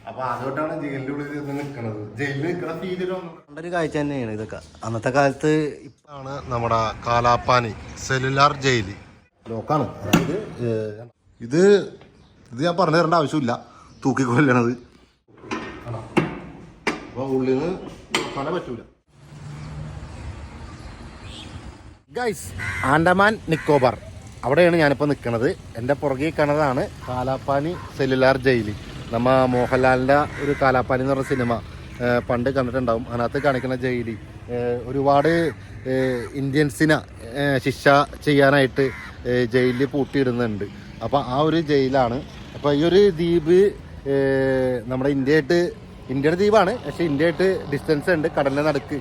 അപ്പൊ അതുകൊണ്ടാണ് ജയിലിന്റെ ഉള്ളിൽ നിൽക്കുന്നത്. ജയിലിൽ നിൽക്കുന്ന ഫീല് ഒരു കാഴ്ച തന്നെയാണ് ഇതൊക്കെ. അന്നത്തെ കാലത്ത് ഇപ്പാണ് നമ്മുടെ കാലാപ്പാനി സെല്ലുലാർ ജയില്. ലോക്കാണ്. അതായത് ഇത് ഞാൻ പറഞ്ഞു തരേണ്ട ആവശ്യമില്ല. തൂക്കിക്കൊല്ലണത് അപ്പൊ ഉള്ളിൽ നിന്ന് നോക്കാനേ പറ്റൂല. ഗൈസ്, ആൻഡമാൻ നിക്കോബാർ അവിടെയാണ് ഞാനിപ്പോൾ നിൽക്കുന്നത്. എൻ്റെ പുറകെ കാണുന്നതാണ് കാലാപ്പാനി സെല്ലുലാർ ജയില്. നമ്മ മോഹൻലാലിൻ്റെ ഒരു കാലാപ്പാനി എന്ന് പറഞ്ഞ സിനിമ പണ്ട് കണ്ടിട്ടുണ്ടാവും. അതിനകത്ത് കാണിക്കുന്ന ജയില് ഒരുപാട് ഇന്ത്യൻസിനെ ശിക്ഷ ചെയ്യാനായിട്ട് ജയിലിൽ പൂട്ടിയിടുന്നുണ്ട്. അപ്പോൾ ആ ഒരു ജയിലാണ്. അപ്പോൾ ഈ ഒരു ദ്വീപ് നമ്മുടെ ഇന്ത്യയുടെ ദ്വീപാണ്. പക്ഷേ ഇന്ത്യയായിട്ട് ഡിസ്റ്റൻസ് ഉണ്ട്. കടലിൻ്റെ നടുക്ക്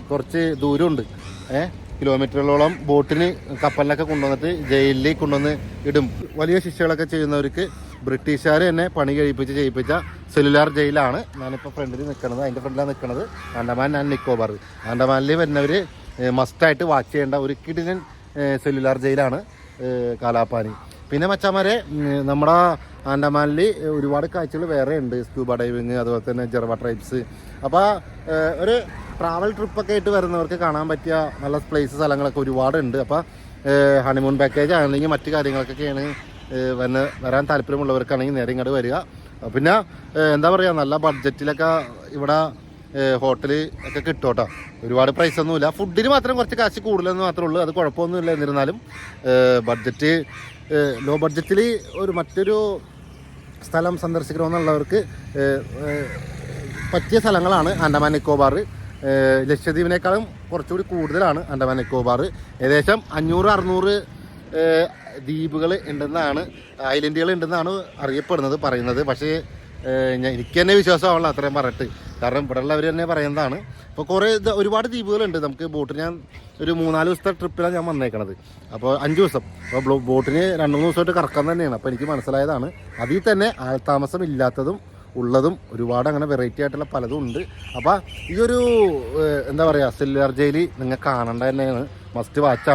കുറച്ച് ദൂരമുണ്ട്. കിലോമീറ്ററുകളോളം ബോട്ടിന് കപ്പലിനൊക്കെ കൊണ്ടുവന്നിട്ട് ജയിലിൽ കൊണ്ടുവന്ന് ഇടും. വലിയ ശിക്ഷകളൊക്കെ ചെയ്യുന്നവർക്ക് ബ്രിട്ടീഷുകാർ തന്നെ പണി ചെയ്യിപ്പിച്ച സെല്ലുലാർ ജയിലാണ് ഞാനിപ്പോൾ ഫ്രണ്ടിൽ നിൽക്കുന്നത്. അതിൻ്റെ ഫ്രണ്ടിലാണ് നിൽക്കുന്നത്. ആൻഡമാൻ ആൻഡ് നിക്കോബാർ. ആൻഡമാനിൽ വരുന്നവർ മസ്റ്റായിട്ട് വാച്ച് ചെയ്യേണ്ട ഒരു കിടിലൻ സെല്ലുലാർ ജയിലാണ് കാലാപ്പാനി. പിന്നെ മച്ചാമാരെ, നമ്മുടെ ആൻഡമാനിൽ ഒരുപാട് കാഴ്ചകൾ വേറെ ഉണ്ട്. സ്കൂബ ഡൈവിങ്, അതുപോലെ തന്നെ ജർവ ട്രൈബ്സ്. അപ്പോൾ ഒരു ട്രാവൽ ട്രിപ്പൊക്കെ ആയിട്ട് വരുന്നവർക്ക് കാണാൻ പറ്റിയ നല്ല പ്ലേസ് സ്ഥലങ്ങളൊക്കെ ഒരുപാടുണ്ട്. അപ്പോൾ ഹണിമൂൺ പാക്കേജ് ആണെങ്കിൽ മറ്റു കാര്യങ്ങൾക്കൊക്കെയാണ് വരാൻ താല്പര്യമുള്ളവർക്കാണെങ്കിൽ നേരെ ഇങ്ങോട്ട് വരിക. പിന്നെ എന്താ പറയുക, നല്ല ബഡ്ജറ്റിലൊക്കെ ഇവിടെ ഹോട്ടൽ ഒക്കെ കിട്ടും കേട്ടോ. ഒരുപാട് പ്രൈസ് ഒന്നുമില്ല. ഫുഡിന് മാത്രം കുറച്ച് കാശ് കൂടുതലെന്ന് മാത്രമേ ഉള്ളൂ. അത് കുഴപ്പമൊന്നുമില്ല. എന്നിരുന്നാലും ലോ ബഡ്ജറ്റിൽ മറ്റൊരു സ്ഥലം സന്ദർശിക്കണമെന്നുള്ളവർക്ക് പറ്റിയ സ്ഥലങ്ങളാണ് ആൻഡമാൻ നിക്കോബാർ. ലക്ഷദ്വീപിനേക്കാളും കുറച്ചുകൂടി കൂടുതലാണ് ആൻഡമാൻ നിക്കോബാർ. ഏകദേശം 500-600 ദ്വീപുകൾ ഉണ്ടെന്നാണ്, ഐലൻഡുകൾ ഉണ്ടെന്നാണ് പറയുന്നത്. പക്ഷേ എനിക്ക് തന്നെ വിശ്വാസമാവുള്ള അത്രയും പറഞ്ഞിട്ട്. കാരണം ഇവിടെ ഉള്ളവർ തന്നെ പറയുന്നതാണ്. ഇപ്പോൾ ഒരുപാട് ദ്വീപുകളുണ്ട്. നമുക്ക് ബോട്ടിന് ഞാൻ ഒരു 3-4 ദിവസത്തെ ട്രിപ്പിലാണ് ഞാൻ വന്നേക്കണത്. അപ്പോൾ 5 ദിവസം. അപ്പോൾ ബോട്ടിന് 2-3 ദിവസമായിട്ട് കറക്കാൻ തന്നെയാണ്. അപ്പോൾ എനിക്ക് മനസ്സിലായതാണ് അതിൽ തന്നെ ആൾതാമസം ഇല്ലാത്തതും ഉള്ളതും ഒരുപാട് അങ്ങനെ വെറൈറ്റി ആയിട്ടുള്ള പലതും ഉണ്ട്. അപ്പോൾ ഈ ഒരു എന്താ പറയുക, സെല്ലുലാർ ജയിൽ നിങ്ങൾ കാണേണ്ട തന്നെയാണ്. മസ്റ്റ് വാച്ച്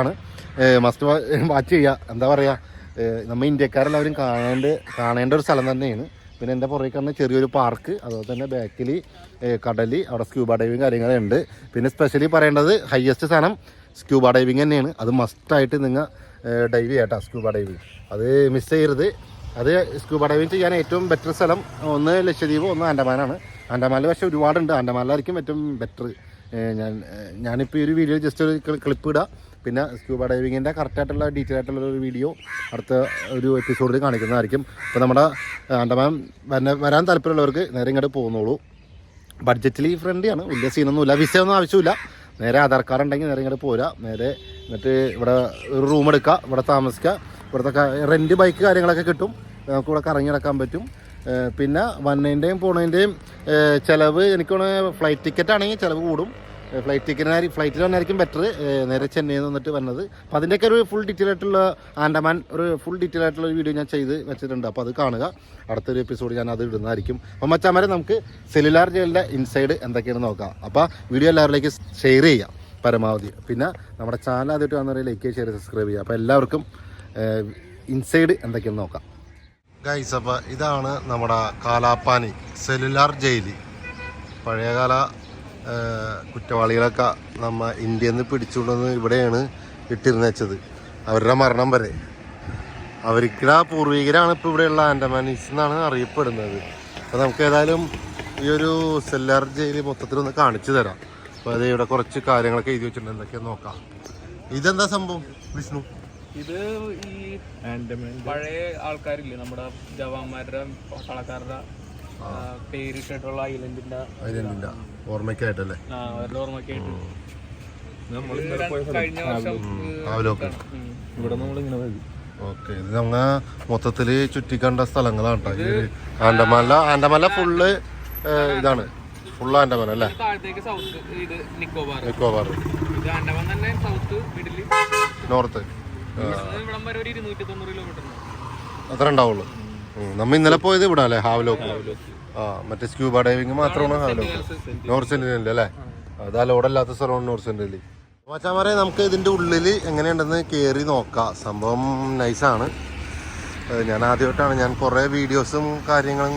ചെയ്യുക. എന്താ പറയുക, നമ്മൾ ഇന്ത്യക്കാരെല്ലാവരും കാണേണ്ട ഒരു സ്ഥലം തന്നെയാണ്. പിന്നെ എൻ്റെ പുറകെ കാണുന്ന ചെറിയൊരു പാർക്ക്, അതുപോലെ തന്നെ ബാക്കിൽ കടൽ, അവിടെ സ്ക്യൂബ ഡൈവിങ് കാര്യങ്ങളുണ്ട്. പിന്നെ സ്പെഷ്യലി പറയേണ്ടത് ഹയസ്റ്റ് സാധനം സ്ക്യൂബ ഡൈവിങ് തന്നെയാണ്. അത് മസ്റ്റായിട്ട് നിങ്ങൾ ഡൈവ് ചെയ്യാട്ടോ. സ്ക്യൂബ ഡൈവിങ് അത് മിസ് ചെയ്യരുത്. അത് സ്ക്യൂബ ഡൈവിങ് ചെയ്യാൻ ഏറ്റവും ബെറ്റർ സ്ഥലം ഒന്ന് ലക്ഷദ്വീപ്, ഒന്ന് ആൻഡമാനാണ്. ആൻഡമാനിൽ പക്ഷേ ഒരുപാടുണ്ട്. ആൻഡമാനിലായിരിക്കും ഏറ്റവും ബെറ്റർ. ഞാനിപ്പോൾ ഈ ഒരു വീഡിയോ ജസ്റ്റ് ഒരു ക്ലിപ്പ് ഇടാം. പിന്നെ സ്ക്യൂബ ഡൈവിങ്ങിൻ്റെ കറക്റ്റായിട്ടുള്ള ഡീറ്റെയിൽ ആയിട്ടുള്ള ഒരു വീഡിയോ അടുത്ത ഒരു എപ്പിസോഡിൽ കാണിക്കുന്നതായിരിക്കും. അപ്പോൾ നമ്മുടെ ആൻഡമാൻ വരാൻ താല്പര്യമുള്ളവർക്ക് നേരെ ഇങ്ങോട്ട് പോകുന്നുള്ളൂ. ബഡ്ജറ്റിൽ ഫ്രണ്ട്ലിയാണ്. വലിയ സീനൊന്നുമില്ല. വിസ ഒന്നും ആവശ്യമില്ല. നേരെ ആധാർ കാർഡ് ഉണ്ടെങ്കിൽ നേരെ ഇങ്ങോട്ട് പോരാ. നേരെ എന്നിട്ട് ഇവിടെ ഒരു റൂം എടുക്കുക, ഇവിടെ താമസിക്കുക. ഇവിടുത്തെ റെൻറ്റ് ബൈക്ക് കാര്യങ്ങളൊക്കെ കിട്ടും. നമുക്ക് ഇവിടെ കറങ്ങി നടക്കാൻ പറ്റും. പിന്നെ വന്നതിൻ്റെയും പോണതിൻ്റെയും ചിലവ് എനിക്ക് ഫ്ലൈറ്റ് ടിക്കറ്റ് ആണെങ്കിൽ ചിലവ് കൂടും. ഫ്ലൈറ്റിൽ വന്നായിരിക്കും ബെറ്റർ, നേരെ ചെന്നൈയിൽ നിന്ന് വന്നിട്ട് വന്നത്. അപ്പോൾ അതിൻ്റെയൊക്കെ ഒരു ഫുൾ ഡീറ്റെയിൽ ആയിട്ടുള്ള ആൻഡമാൻ ഫുൾ ഡീറ്റെയിൽ ആയിട്ടുള്ള ഒരു വീഡിയോ ഞാൻ ചെയ്ത് വെച്ചിട്ടുണ്ട്. അപ്പോൾ അത് കാണുക. അടുത്തൊരു എപ്പിസോഡ് ഞാൻ അത് ഇടുന്നതായിരിക്കും. അപ്പോൾ മച്ചാമാരെ, നമുക്ക് സെല്ലുലാർ ജയിലിൻ്റെ ഇൻസൈഡ് എന്തൊക്കെയാണ് നോക്കാം. അപ്പോൾ വീഡിയോ എല്ലാവരിലേക്ക് ഷെയർ ചെയ്യാം പരമാവധി. പിന്നെ നമ്മുടെ ചാനൽ ആദ്യമായിട്ട് വന്നവരെ ലൈക്ക്, ഷെയർ, സബ്സ്ക്രൈബ് ചെയ്യുക. അപ്പോൾ എല്ലാവർക്കും ഇൻസൈഡ് എന്തൊക്കെയാണെന്ന് നോക്കാം. ഗൈസ്, അപ്പോൾ ഇതാണ് നമ്മുടെ കാലാപ്പാനി സെല്ലുലാർ ജയിൽ. പഴയകാല കുറ്റവാളികളൊക്കെ നമ്മ ഇന്ത്യയിൽ നിന്ന് പിടിച്ചുകൊണ്ടുവന്ന് ഇവിടെയാണ് ഇട്ടിരുന്ന് വെച്ചത്. അവരുടെ മരണം വരെ അവർക്ക് പൂർവികരാണ് ഇപ്പോൾ ഇവിടെയുള്ള ആൻഡമാനീസ് എന്നാണ് അറിയപ്പെടുന്നത്. അപ്പോൾ നമുക്ക് ഏതായാലും ഈ ഒരു സെല്ലുലാർ ജയിൽ മൊത്തത്തിലൊന്ന് കാണിച്ചു തരാം. അപ്പോൾ അത് ഇവിടെ കുറച്ച് കാര്യങ്ങളൊക്കെ എഴുതി വെച്ചിട്ടുണ്ട്. എന്തൊക്കെയാണെന്ന് നോക്കാം. ഇതെന്താ സംഭവം വിഷ്ണു? ഇത് ഈ പഴയ ആൾക്കാരില്ലേ, നമ്മുടെ ജവാന്മാരുടെ പട്ടാളക്കാരുടെ പേരിട്ടിട്ടുള്ള ഐലൻഡിന്റെ ഓർമ്മയ്ക്കായിട്ടല്ലേ? അവരുടെ ഓർമ്മയ്ക്കായിട്ട് കഴിഞ്ഞ വർഷം ഇവിടെ നമ്മളിങ്ങനെ വരും. ഓക്കെ, ഇത് നമ്മ മൊത്തത്തില് ചുറ്റിക്കണ്ട സ്ഥലങ്ങളാണ് കേട്ടോ. ആൻഡമാനിലെ ഫുള്ള് ഇതാണ്. ഫുൾ ആൻഡമാൻ അല്ലേ? താഴത്തേക്ക് സൗത്ത്, ഇത് നിക്കോബാർ. ഇത് ആൻഡമാൻ തന്നെ, സൗത്ത്, മിഡിൽ, നോർത്ത്. ഇവിടം വരെ ഒരു 290 കിലോമീറ്റർ അത്ര ഉണ്ടാവുള്ളൂ. നമ്മ ഇന്നലെ പോയത് ഇവിടെ അല്ലേ, ഹാവ്ലോക്ക്. മറ്റേ സ്ക്യൂബ ഡൈവിങ് മാത്രമാണ് ഹാവ്ലോക്ക്. നോർത്ത് സെന്റിനൽ അല്ലേ? അത് അലോടല്ലാത്ത സ്ഥലമാണ് നോർത്ത് സെന്റിനൽ. മച്ചാമാരെ, നമുക്ക് ഇതിൻ്റെ ഉള്ളിൽ എങ്ങനെയുണ്ടെന്ന് കയറി നോക്കാം. സംഭവം നൈസാണ്. ഞാൻ ആദ്യമായിട്ടാണ്, ഞാൻ കുറേ വീഡിയോസും കാര്യങ്ങളും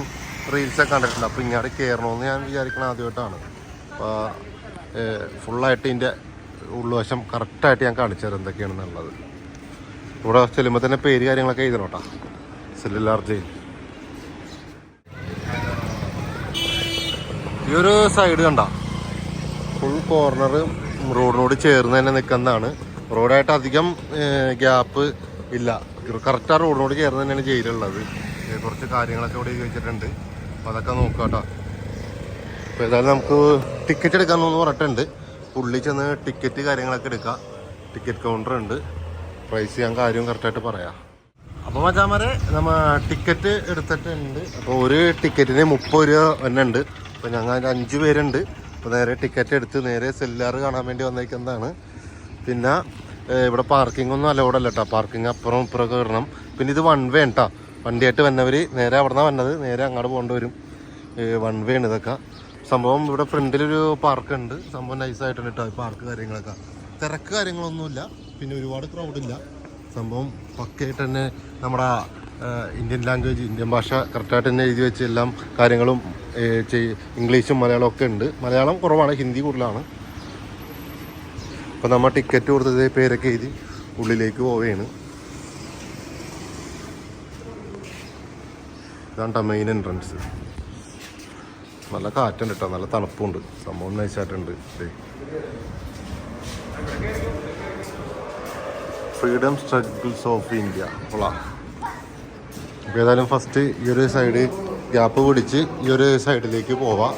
റീൽസൊക്കെ കണ്ടിട്ടുണ്ട്. അപ്പോൾ ഇങ്ങോട്ട് കയറണമെന്ന് ഞാൻ വിചാരിക്കണം ആദ്യമായിട്ടാണ്. അപ്പോൾ ഫുള്ളായിട്ട് ഇതിൻ്റെ ഉൾവശം കറക്റ്റായിട്ട് ഞാൻ കാണിച്ചു തരാം എന്തൊക്കെയാണെന്നുള്ളത്. ഇവിടെ ചെല്ലുമ്പോൾ തന്നെ പേര് കാര്യങ്ങളൊക്കെ എഴുതണം സെല്ലുലാർ ജയിൽ. ഈ ഒരു സൈഡ് കണ്ട ഫുൾ കോർണർ റോഡിനോട് ചേർന്ന് തന്നെ നിൽക്കുന്നതാണ്. റോഡായിട്ട് അധികം ഗ്യാപ്പ് ഇല്ല. കറക്റ്റ് ആ റോഡിനോട് ചേർന്ന് തന്നെയാണ് ജയിലുള്ളത്. കുറച്ച് കാര്യങ്ങളൊക്കെ ഇവിടെ ചോദിച്ചിട്ടുണ്ട്. അപ്പോൾ അതൊക്കെ നോക്കാം കേട്ടോ. അപ്പോൾ ഏതായാലും നമുക്ക് ടിക്കറ്റ് എടുക്കാമെന്ന് പറഞ്ഞിട്ടുണ്ട്. ഉള്ളിൽ ചെന്ന് ടിക്കറ്റ് കാര്യങ്ങളൊക്കെ എടുക്കാം. ടിക്കറ്റ് കൗണ്ടർ ഉണ്ട്. പ്രൈസ് ഞാൻ കാര്യം കറക്റ്റായിട്ട് പറയാം. അപ്പോൾ മച്ചാമാരെ നമ്മൾ ടിക്കറ്റ് എടുത്തിട്ടുണ്ട്. അപ്പോൾ ഒരു ടിക്കറ്റിന് 30 രൂപ തന്നെ ഉണ്ട്. അപ്പോൾ ഞങ്ങൾ 5 പേരുണ്ട്. അപ്പോൾ നേരെ ടിക്കറ്റ് എടുത്ത് നേരെ സെല്ലാർ കാണാൻ വേണ്ടി വന്നേക്കുന്നതാണ്. പിന്നെ ഇവിടെ പാർക്കിംഗ് ഒന്നും അലോഡല്ല കേട്ടോ. പാർക്കിംഗ് അപ്പുറം ഇപ്പുറമൊക്കെ വരണം. പിന്നെ ഇത് 1 വേ കേട്ടോ. വണ്ടിയായിട്ട് വന്നവർ നേരെ അവിടെ നിന്നാണ് വന്നത്. നേരെ അങ്ങോട്ട് പോകേണ്ടി വരും. 1 വേ ആണ് ഇതൊക്കെ. സംഭവം ഇവിടെ ഫ്രണ്ടിലൊരു പാർക്കുണ്ട്. സംഭവം നൈസായിട്ടുണ്ട് കേട്ടോ. പാർക്ക് കാര്യങ്ങളൊക്കെ തിരക്ക് കാര്യങ്ങളൊന്നുമില്ല. പിന്നെ ഒരുപാട് ക്രൗഡില്ല. സംഭവം പക്കയായിട്ട് തന്നെ നമ്മുടെ ഇന്ത്യൻ ലാംഗ്വേജ്, ഇന്ത്യൻ ഭാഷ കറക്റ്റായിട്ട് തന്നെ എഴുതി വെച്ച് എല്ലാം കാര്യങ്ങളും ഇംഗ്ലീഷും മലയാളവും ഒക്കെ ഉണ്ട്. മലയാളം കുറവാണ്, ഹിന്ദി കൂടുതലാണ്. അപ്പോൾ നമ്മൾ ടിക്കറ്റ് കൊടുത്തത് പേരൊക്കെ എഴുതി ഉള്ളിലേക്ക് പോവുകയാണ്. ഇതാണ് മെയിൻ എൻട്രൻസ്. നല്ല കാറ്റുണ്ട് കേട്ടോ, നല്ല തണുപ്പുണ്ട്. സംഭവം നൈസായിട്ടുണ്ട്. Freedom struggles of India. അപ്പോൾ ഏതായാലും ഫസ്റ്റ് ഈ ഒരു സൈഡ് ഗ്യാപ്പ് പിടിച്ച് ഈ ഒരു സൈഡിലേക്ക് പോവാം.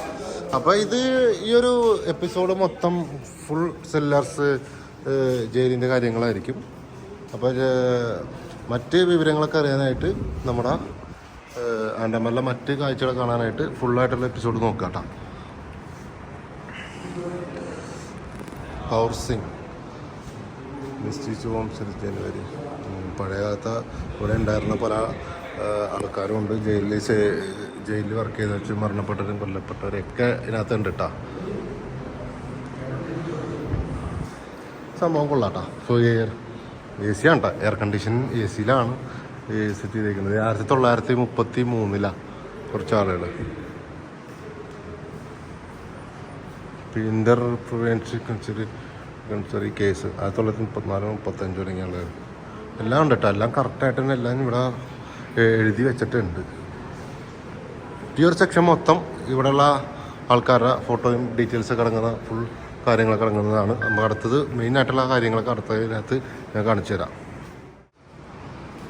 അപ്പോൾ ഇത് ഈ ഒരു എപ്പിസോഡ് മൊത്തം ഫുൾ സെല്ലാർസ് ജയിലിൻ്റെ കാര്യങ്ങളായിരിക്കും. അപ്പോൾ മറ്റ് വിവരങ്ങളൊക്കെ അറിയാനായിട്ട് നമ്മുടെ ആൻഡമാനിലെ മറ്റ് കാഴ്ചകൾ കാണാനായിട്ട് ഫുള്ളായിട്ടുള്ള എപ്പിസോഡ് നോക്കാം കേട്ടോ. ഹൗസിംഗ് മിസ്റ്റീച്ച് ഹോംസ് ജനുവരി. പഴയ കാലത്ത് ഇവിടെ ഉണ്ടായിരുന്ന പല ആൾക്കാരും ഉണ്ട്. ജയിലിൽ വർക്ക് ചെയ്ത് വെച്ച് മരണപ്പെട്ടവരും കൊല്ലപ്പെട്ടവരൊക്കെ ഇതിനകത്തുണ്ട് കേട്ടോ. സംഭവം കൊള്ളാട്ടോ. സോ എ സി ആണ് കേട്ടോ. എയർ കണ്ടീഷൻ എ സിയിലാണ് സെറ്റ് ചെയ്തേക്കുന്നത്. 1933 കുറച്ച് ആളുകൾ. ഇന്റർ പ്രിവെൻഷൻ കൺസറി കേസ് 1934-35 തുടങ്ങിയ ആളുകൾ എല്ലാം ഉണ്ട് കേട്ടോ. എല്ലാം കറക്റ്റായിട്ട് തന്നെ എല്ലാം ഇവിടെ എഴുതി വെച്ചിട്ടുണ്ട്. ഈ ഒരു സെക്ഷൻ മൊത്തം ഇവിടെയുള്ള ആൾക്കാരുടെ ഫോട്ടോയും ഡീറ്റെയിൽസൊക്കെ അടങ്ങുന്ന ഫുൾ കാര്യങ്ങളൊക്കെ അടങ്ങുന്നതാണ്. നമുക്ക് അടുത്തത് മെയിനായിട്ടുള്ള കാര്യങ്ങളൊക്കെ അടുത്തതിനകത്ത് ഞാൻ കാണിച്ചു തരാം.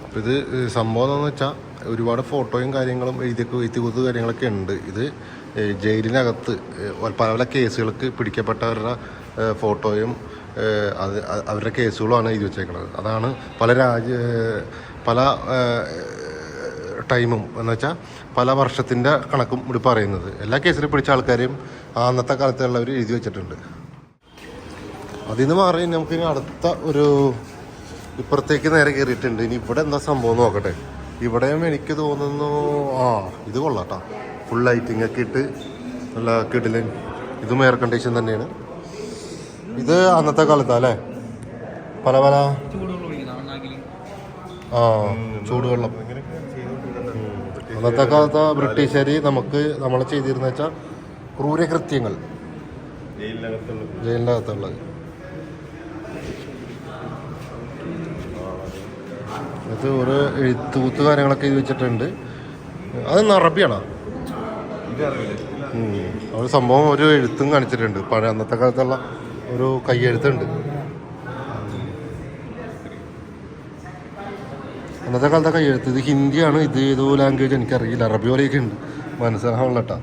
അപ്പോൾ ഇത് സംഭവം എന്താണെന്ന് വെച്ചാൽ ഒരുപാട് ഫോട്ടോയും കാര്യങ്ങളും എഴുതിക്കൂത്ത് കാര്യങ്ങളൊക്കെ ഉണ്ട്. ഇത് ജയിലിനകത്ത് പല പല കേസുകൾക്ക് പിടിക്കപ്പെട്ടവരുടെ ഫോട്ടോയും അവരുടെ കേസുകളുമാണ് എഴുതി വെച്ചേക്കുന്നത്. അതാണ് പല ടൈമും എന്ന് വെച്ചാൽ പല വർഷത്തിൻ്റെ കണക്കും ഇവിടെ പറയുന്നത്. എല്ലാ കേസിലും പിടിച്ച ആൾക്കാരെയും അന്നത്തെ കാലത്തുള്ളവർ എഴുതി വെച്ചിട്ടുണ്ട്. അതിൽ നിന്ന് മാറി നമുക്കിനി അടുത്ത ഒരു ഇപ്പുറത്തേക്ക് നേരെ കയറിയിട്ടുണ്ട്. ഇനി ഇവിടെ എന്താ സംഭവം നോക്കട്ടെ. ഇവിടെയും എനിക്ക് തോന്നുന്നു ഇത് കൊള്ളാട്ടോ. ഫുൾ ലൈറ്റിംഗ് ഒക്കെ ഇട്ട് നല്ല കിടിലൻ. ഇതും എയർ കണ്ടീഷൻ തന്നെയാണ്. ഇത് അന്നത്തെ കാലത്താ അല്ലേ? പല പല ചൂടുവെള്ളം അന്നത്തെ കാലത്ത് ബ്രിട്ടീഷുകാർ നമ്മളെ ചെയ്തിരുന്ന വെച്ചാൽ ക്രൂരകൃത്യങ്ങൾ ജയിലിൻ്റെ അകത്തുള്ളത്. ഇത് ഒരു എഴുത്തുകൂത്ത് കാര്യങ്ങളൊക്കെ എഴുതി വെച്ചിട്ടുണ്ട്. അത് അറബിയാണോ? ഒരു സംഭവം ഒരു എഴുത്തും കാണിച്ചിട്ടുണ്ട്. പഴയ അന്നത്തെ കാലത്തുള്ള ഒരു കയ്യെഴുത്തുണ്ട്. അന്നത്തെ കാലത്തെ കയ്യെഴുത്ത്. ഇത് ഹിന്ദിയാണ്. ഇത് ഏതോ ലാംഗ്വേജ് എനിക്കറിയില്ല. അറബി പോലെയൊക്കെ ഉണ്ട്, മനസ്സിലാവണല്ലോ കേട്ടോ.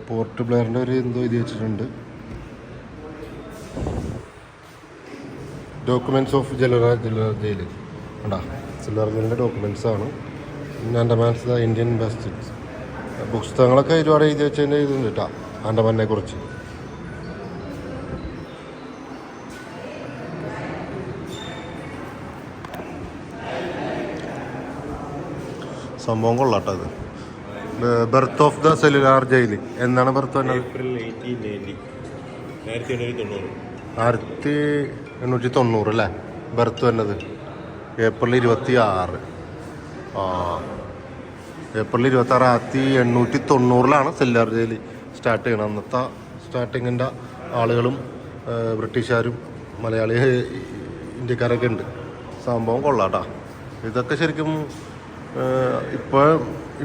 പോർട്ട് ബ്ലെയറിൻ്റെ ഒരു എന്തോ എഴുതി വെച്ചിട്ടുണ്ട്. ഡോക്യുമെൻറ്റ്സ് ഓഫ് സെല്ലുലാർ ജയിൽ കണ്ടാ. സെല്ലുലാർ ജയിലിൻ്റെ ഡോക്യുമെൻറ്റ്സ് ആണ്. ആൻഡമാൻസ് ദ ഇന്ത്യൻ ബെസ്റ്റ് പുസ്തകങ്ങളൊക്കെ ഒരുപാട് എഴുതി വെച്ചതിൻ്റെ ഇതുണ്ട് കേട്ടോ ആൻഡമാനെ കുറിച്ച്. സംഭവം കൊള്ളാട്ടോ. അത് birth of the cellular jail എന്നാണ് ബർത്ത് വന്നത്? 1890 അല്ലേ ബർത്ത് വന്നത്? April 26. April 26,890 cellular jail start ചെയ്യണം. അന്നത്തെ സ്റ്റാർട്ടിങ്ങിൻ്റെ ആളുകളും ബ്രിട്ടീഷുകാരും മലയാളി ഇന്ത്യക്കാരൊക്കെ ഉണ്ട്. സംഭവം കൊള്ളാട്ടാ. ഇതൊക്കെ ശരിക്കും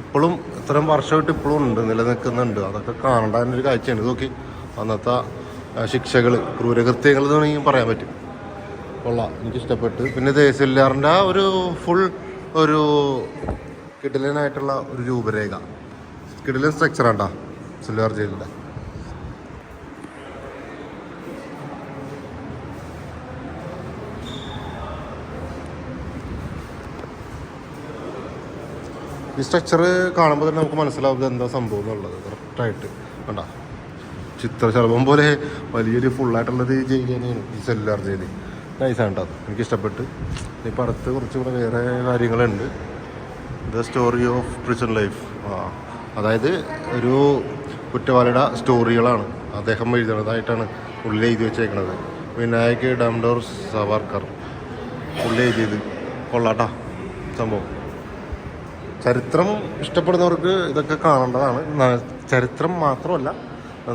ഇപ്പോഴും ഇത്രയും വർഷമായിട്ട് ഇപ്പോഴും ഉണ്ട്, നിലനിൽക്കുന്നുണ്ട്. അതൊക്കെ കാണേണ്ട ഒരു കാഴ്ചയാണ്. ഇത് നോക്കി അന്നത്തെ ശിക്ഷകൾ, ക്രൂരകൃത്യങ്ങൾ എന്ന് വേണമെങ്കിൽ പറയാൻ പറ്റും. കൊള്ളാം, എനിക്കിഷ്ടപ്പെട്ടു. പിന്നെ ഇത് സെല്ലുലാറിൻ്റെ ഒരു ഫുൾ ഒരു കിടിലനായിട്ടുള്ള ഒരു രൂപരേഖ, കിടിലൻ സ്ട്രക്ചറാണ്ടാ സെല്ലുലാർ ജയിലിൻ്റെ. ഈ സ്ട്രക്ചർ കാണുമ്പോൾ തന്നെ നമുക്ക് മനസ്സിലാവും എന്താ സംഭവം എന്നുള്ളത് കറക്റ്റായിട്ട്. കണ്ടാ ചിത്രശലഭം പോലെ വലിയൊരു ഫുള്ളായിട്ടുള്ളത് ജയിൽ തന്നെയാണ് ഈ സെല്ലുലാർ ജയിൽ. നൈസാണ് കേട്ടോ, എനിക്കിഷ്ടപ്പെട്ട്. ഇപ്പം അടുത്ത് കുറച്ചുകൂടെ വേറെ കാര്യങ്ങളുണ്ട്. The story of prison life. അതായത് ഒരു കുറ്റവാളിയുടെ സ്റ്റോറികളാണ് അദ്ദേഹം എഴുതുന്നതായിട്ടാണ് പുള്ളി എഴുതി വെച്ചേക്കണത്. വിനായക് ഡാംഡോർ സവാർക്കർ പുള്ളി എഴുതിയത്. കൊള്ളാട്ടാ സംഭവം. ചരിത്രം ഇഷ്ടപ്പെടുന്നവർക്ക് ഇതൊക്കെ കാണേണ്ടതാണ്. ചരിത്രം മാത്രമല്ല,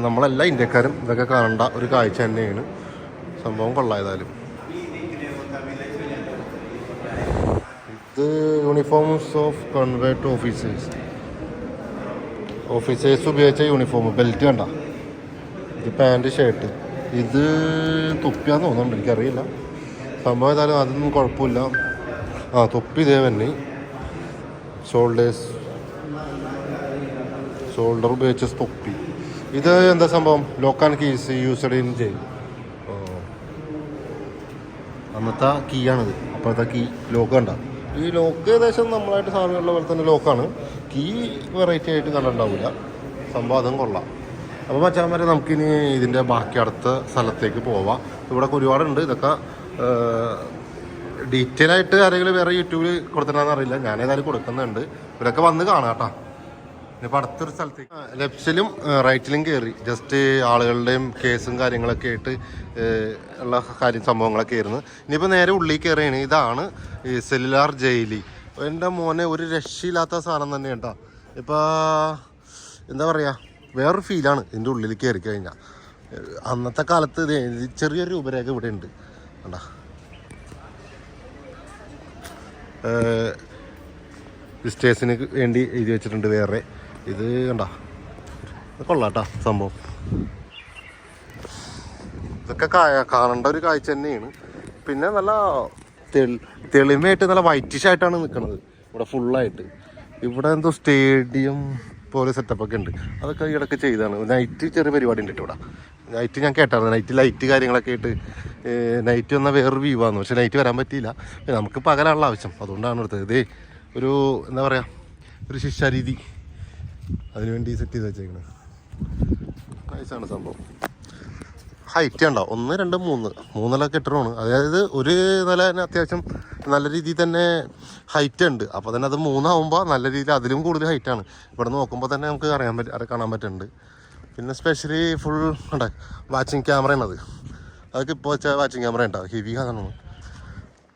നമ്മളെല്ലാ ഇന്ത്യക്കാരും ഇതൊക്കെ കാണേണ്ട ഒരു കാഴ്ച തന്നെയാണ്. സംഭവം കൊള്ളായതായാലും. ഇത് യൂണിഫോംസ് ഓഫ് കൺവേർട്ട് ഓഫീസേഴ്സ് ഉപയോഗിച്ച യൂണിഫോം. ബെൽറ്റ് കണ്ട, ഇത് പാൻറ് ഷർട്ട്. ഇത് തൊപ്പിയാന്ന് തോന്നുന്നുണ്ട്, എനിക്കറിയില്ല സംഭവം. ഏതായാലും അതൊന്നും കുഴപ്പമില്ല. തൊപ്പി ഇതേ തന്നെ. ഷോൾഡർ ഉപയോഗിച്ച തൊപ്പി. ഇത് എന്താ സംഭവം? Lock and keys used in jail. അന്നത്തെ കീ ആണിത്. അപ്പോഴത്തെ കീ ലോക്ക് കണ്ട. ഈ ലോക്ക് ഏകദേശം നമ്മളായിട്ട് സാധനമുള്ള പോലെ തന്നെ ലോക്കാണ്. കീ വെറൈറ്റി ആയിട്ട് കണ്ടിട്ടുണ്ടാവില്ല. സംഭവം അതും കൊള്ളാം. അപ്പോൾ മച്ചാന്മാരെ നമുക്കിനി ഇതിൻ്റെ ബാക്കി അടുത്ത സ്ഥലത്തേക്ക് പോവാം. ഇവിടെ ഒരുപാടുണ്ട്. ഇതൊക്കെ ഡീറ്റെയിൽ ആയിട്ട് ആരെങ്കിലും വേറെ യൂട്യൂബിൽ കൊടുത്തിട്ടാണെന്ന് അറിയില്ല. ഞാൻ ഏതായാലും കൊടുക്കുന്നുണ്ട്. ഇവരൊക്കെ വന്ന് കാണാം കേട്ടോ. ഇനിയിപ്പോൾ അടുത്തൊരു സ്ഥലത്തേക്ക് ലെഫ്റ്റിലും റൈറ്റിലും കയറി ജസ്റ്റ് ആളുകളുടെയും കേസും കാര്യങ്ങളൊക്കെ ആയിട്ട് ഉള്ള സംഭവങ്ങളൊക്കെ ആയിരുന്നു. ഇനിയിപ്പോൾ നേരെ ഉള്ളിൽ കയറിയാണ്. ഇതാണ് ഈ സെല്ലുലാർ ജയിൽ. എൻ്റെ മോനെ ഒരു രക്ഷയില്ലാത്ത സാധനം തന്നെ കേട്ടോ. ഇപ്പോൾ എന്താ പറയുക, വേറൊരു ഫീലാണ് ഇതിൻ്റെ ഉള്ളിൽ കയറി കഴിഞ്ഞാൽ. അന്നത്തെ കാലത്ത് ചെറിയൊരു രൂപരേഖ ഇവിടെ ഉണ്ട് കണ്ടാ. വിസ്റ്റേഴ്സിന് വേണ്ടി എഴുതി വെച്ചിട്ടുണ്ട് വേറെ. ഇത് കണ്ട, കൊള്ളാട്ടാ സംഭവം. ഇതൊക്കെ കാണേണ്ട ഒരു കാഴ്ച തന്നെയാണ്. പിന്നെ നല്ല തെളിമയായിട്ട് നല്ല വൈറ്റിഷ് ആയിട്ടാണ് നിൽക്കുന്നത് ഇവിടെ ഫുള്ളായിട്ട്. ഇവിടെ എന്തോ സ്റ്റേഡിയം പോലെ സെറ്റപ്പൊക്കെ ഉണ്ട്. അതൊക്കെ ഇടയ്ക്ക് ചെയ്താണ്. നൈറ്റ് ചെറിയ പരിപാടി ഉണ്ട് ഇവിടെ. നൈറ്റ് ഞാൻ കേട്ടായിരുന്നു. നൈറ്റ് ലൈറ്റ് കാര്യങ്ങളൊക്കെ ആയിട്ട് നൈറ്റ് വന്നാൽ വേറൊരു വ്യൂ ആയിരുന്നു. പക്ഷേ നൈറ്റ് വരാൻ പറ്റിയില്ല. നമുക്ക് പകലാണുള്ള ആവശ്യം, അതുകൊണ്ടാണ് എടുത്തത്. ഇതേ ഒരു എന്താ പറയുക, ഒരു ശിക്ഷാരീതി അതിനുവേണ്ടി സെറ്റ് ചെയ്ത് വെച്ചേക്കണത്. നൈസാണ് സംഭവം. ഹൈറ്റ് ഉണ്ടോ? 1, 2, 3 നില കെട്ടിടമാണ്. അതായത് ഒരു നില തന്നെ അത്യാവശ്യം നല്ല രീതിയിൽ തന്നെ ഹൈറ്റ് ഉണ്ട്. അപ്പോൾ തന്നെ അത് 3 ആകുമ്പോൾ നല്ല രീതിയിൽ അതിലും കൂടുതൽ ഹൈറ്റാണ്. ഇവിടെ നോക്കുമ്പോൾ തന്നെ നമുക്ക് കാണാൻ പറ്റുന്നുണ്ട്. പിന്നെ സ്പെഷ്യലി ഫുൾ ഉണ്ട് വാച്ചിങ് ക്യാമറയാണത്. അതൊക്കെ ഇപ്പോൾ വെച്ചാൽ വാച്ചിങ് ക്യാമറ ഉണ്ടാവും. ഹെവി കാണണം.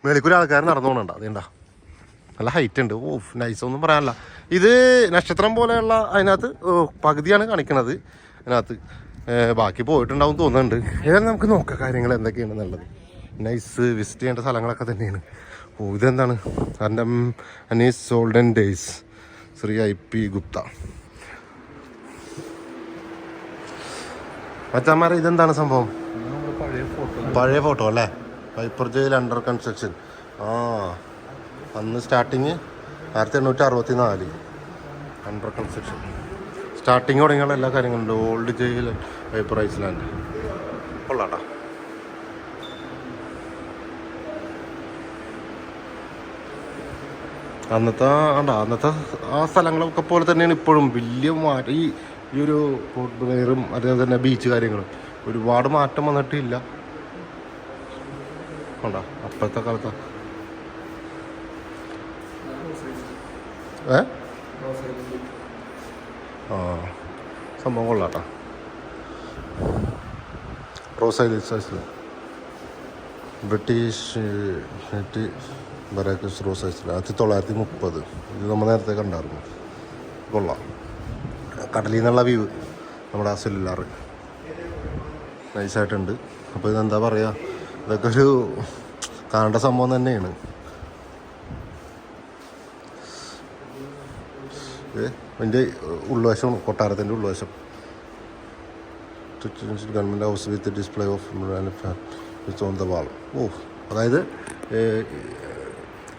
മേളിക്കൂരി ആൾക്കാർ നടന്നു പോകുന്നുണ്ടോ? അതുണ്ടാ നല്ല ഹൈറ്റ് ഉണ്ട്. നൈസൊന്നും പറയാനില്ല. ഇത് നക്ഷത്രം പോലെയുള്ള അതിനകത്ത് പകുതിയാണ് കാണിക്കണത്. അതിനകത്ത് ബാക്കി പോയിട്ടുണ്ടാവും തോന്നുന്നുണ്ട്. ഏതായാലും നമുക്ക് നോക്കാം കാര്യങ്ങൾ എന്തൊക്കെയാണ് നല്ലത്. നൈസ് വിസിറ്റ് ചെയ്യേണ്ട സ്ഥലങ്ങളൊക്കെ തന്നെയാണ്. ഇതെന്താണ്? Anees golden days, Shri IP Gupta. മച്ചാമാരെ ഇതെന്താണ് സംഭവം? പഴയ ഫോട്ടോ അല്ലേ? Viper jail under construction. അന്ന് സ്റ്റാർട്ടിങ് 1864 അണ്ടർ കൺസ്ട്രക്ഷൻ. സ്റ്റാർട്ടിങ് തുടങ്ങിയുള്ള എല്ലാ കാര്യങ്ങളുണ്ട്. Old jail Viper island. കൊള്ളാട്ടാ. അന്നത്തെ ആ സ്ഥലങ്ങളൊക്കെ പോലെ തന്നെയാണ് ഇപ്പോഴും. വലിയ മാറ്റം ഈ ഒരു പോർട്ട് ബ്ലെയറും അതേപോലെ തന്നെ ബീച്ച് കാര്യങ്ങളും ഒരുപാട് മാറ്റം വന്നിട്ടില്ല. കണ്ടോ അപ്പോഴത്തെ കാലത്ത് സംഭവം കൊള്ളാട്ടാ. Ross British barracks Ross island 1930. ഇത് നമ്മൾ നേരത്തെ കണ്ടായിരുന്നു. കൊള്ളാം. കടലിൽ നിന്നുള്ള വ്യൂ നമ്മുടെ ആ സെല്ലുലാർ നൈസായിട്ടുണ്ട്. അപ്പോൾ ഇതെന്താ പറയുക, ഇതൊക്കെ ഒരു കാണേണ്ട സംഭവം തന്നെയാണ്. അതിൻ്റെ ഉൾവശം, കൊട്ടാരത്തിൻ്റെ ഉൾവശം. Government house with display of on the wall. അതായത്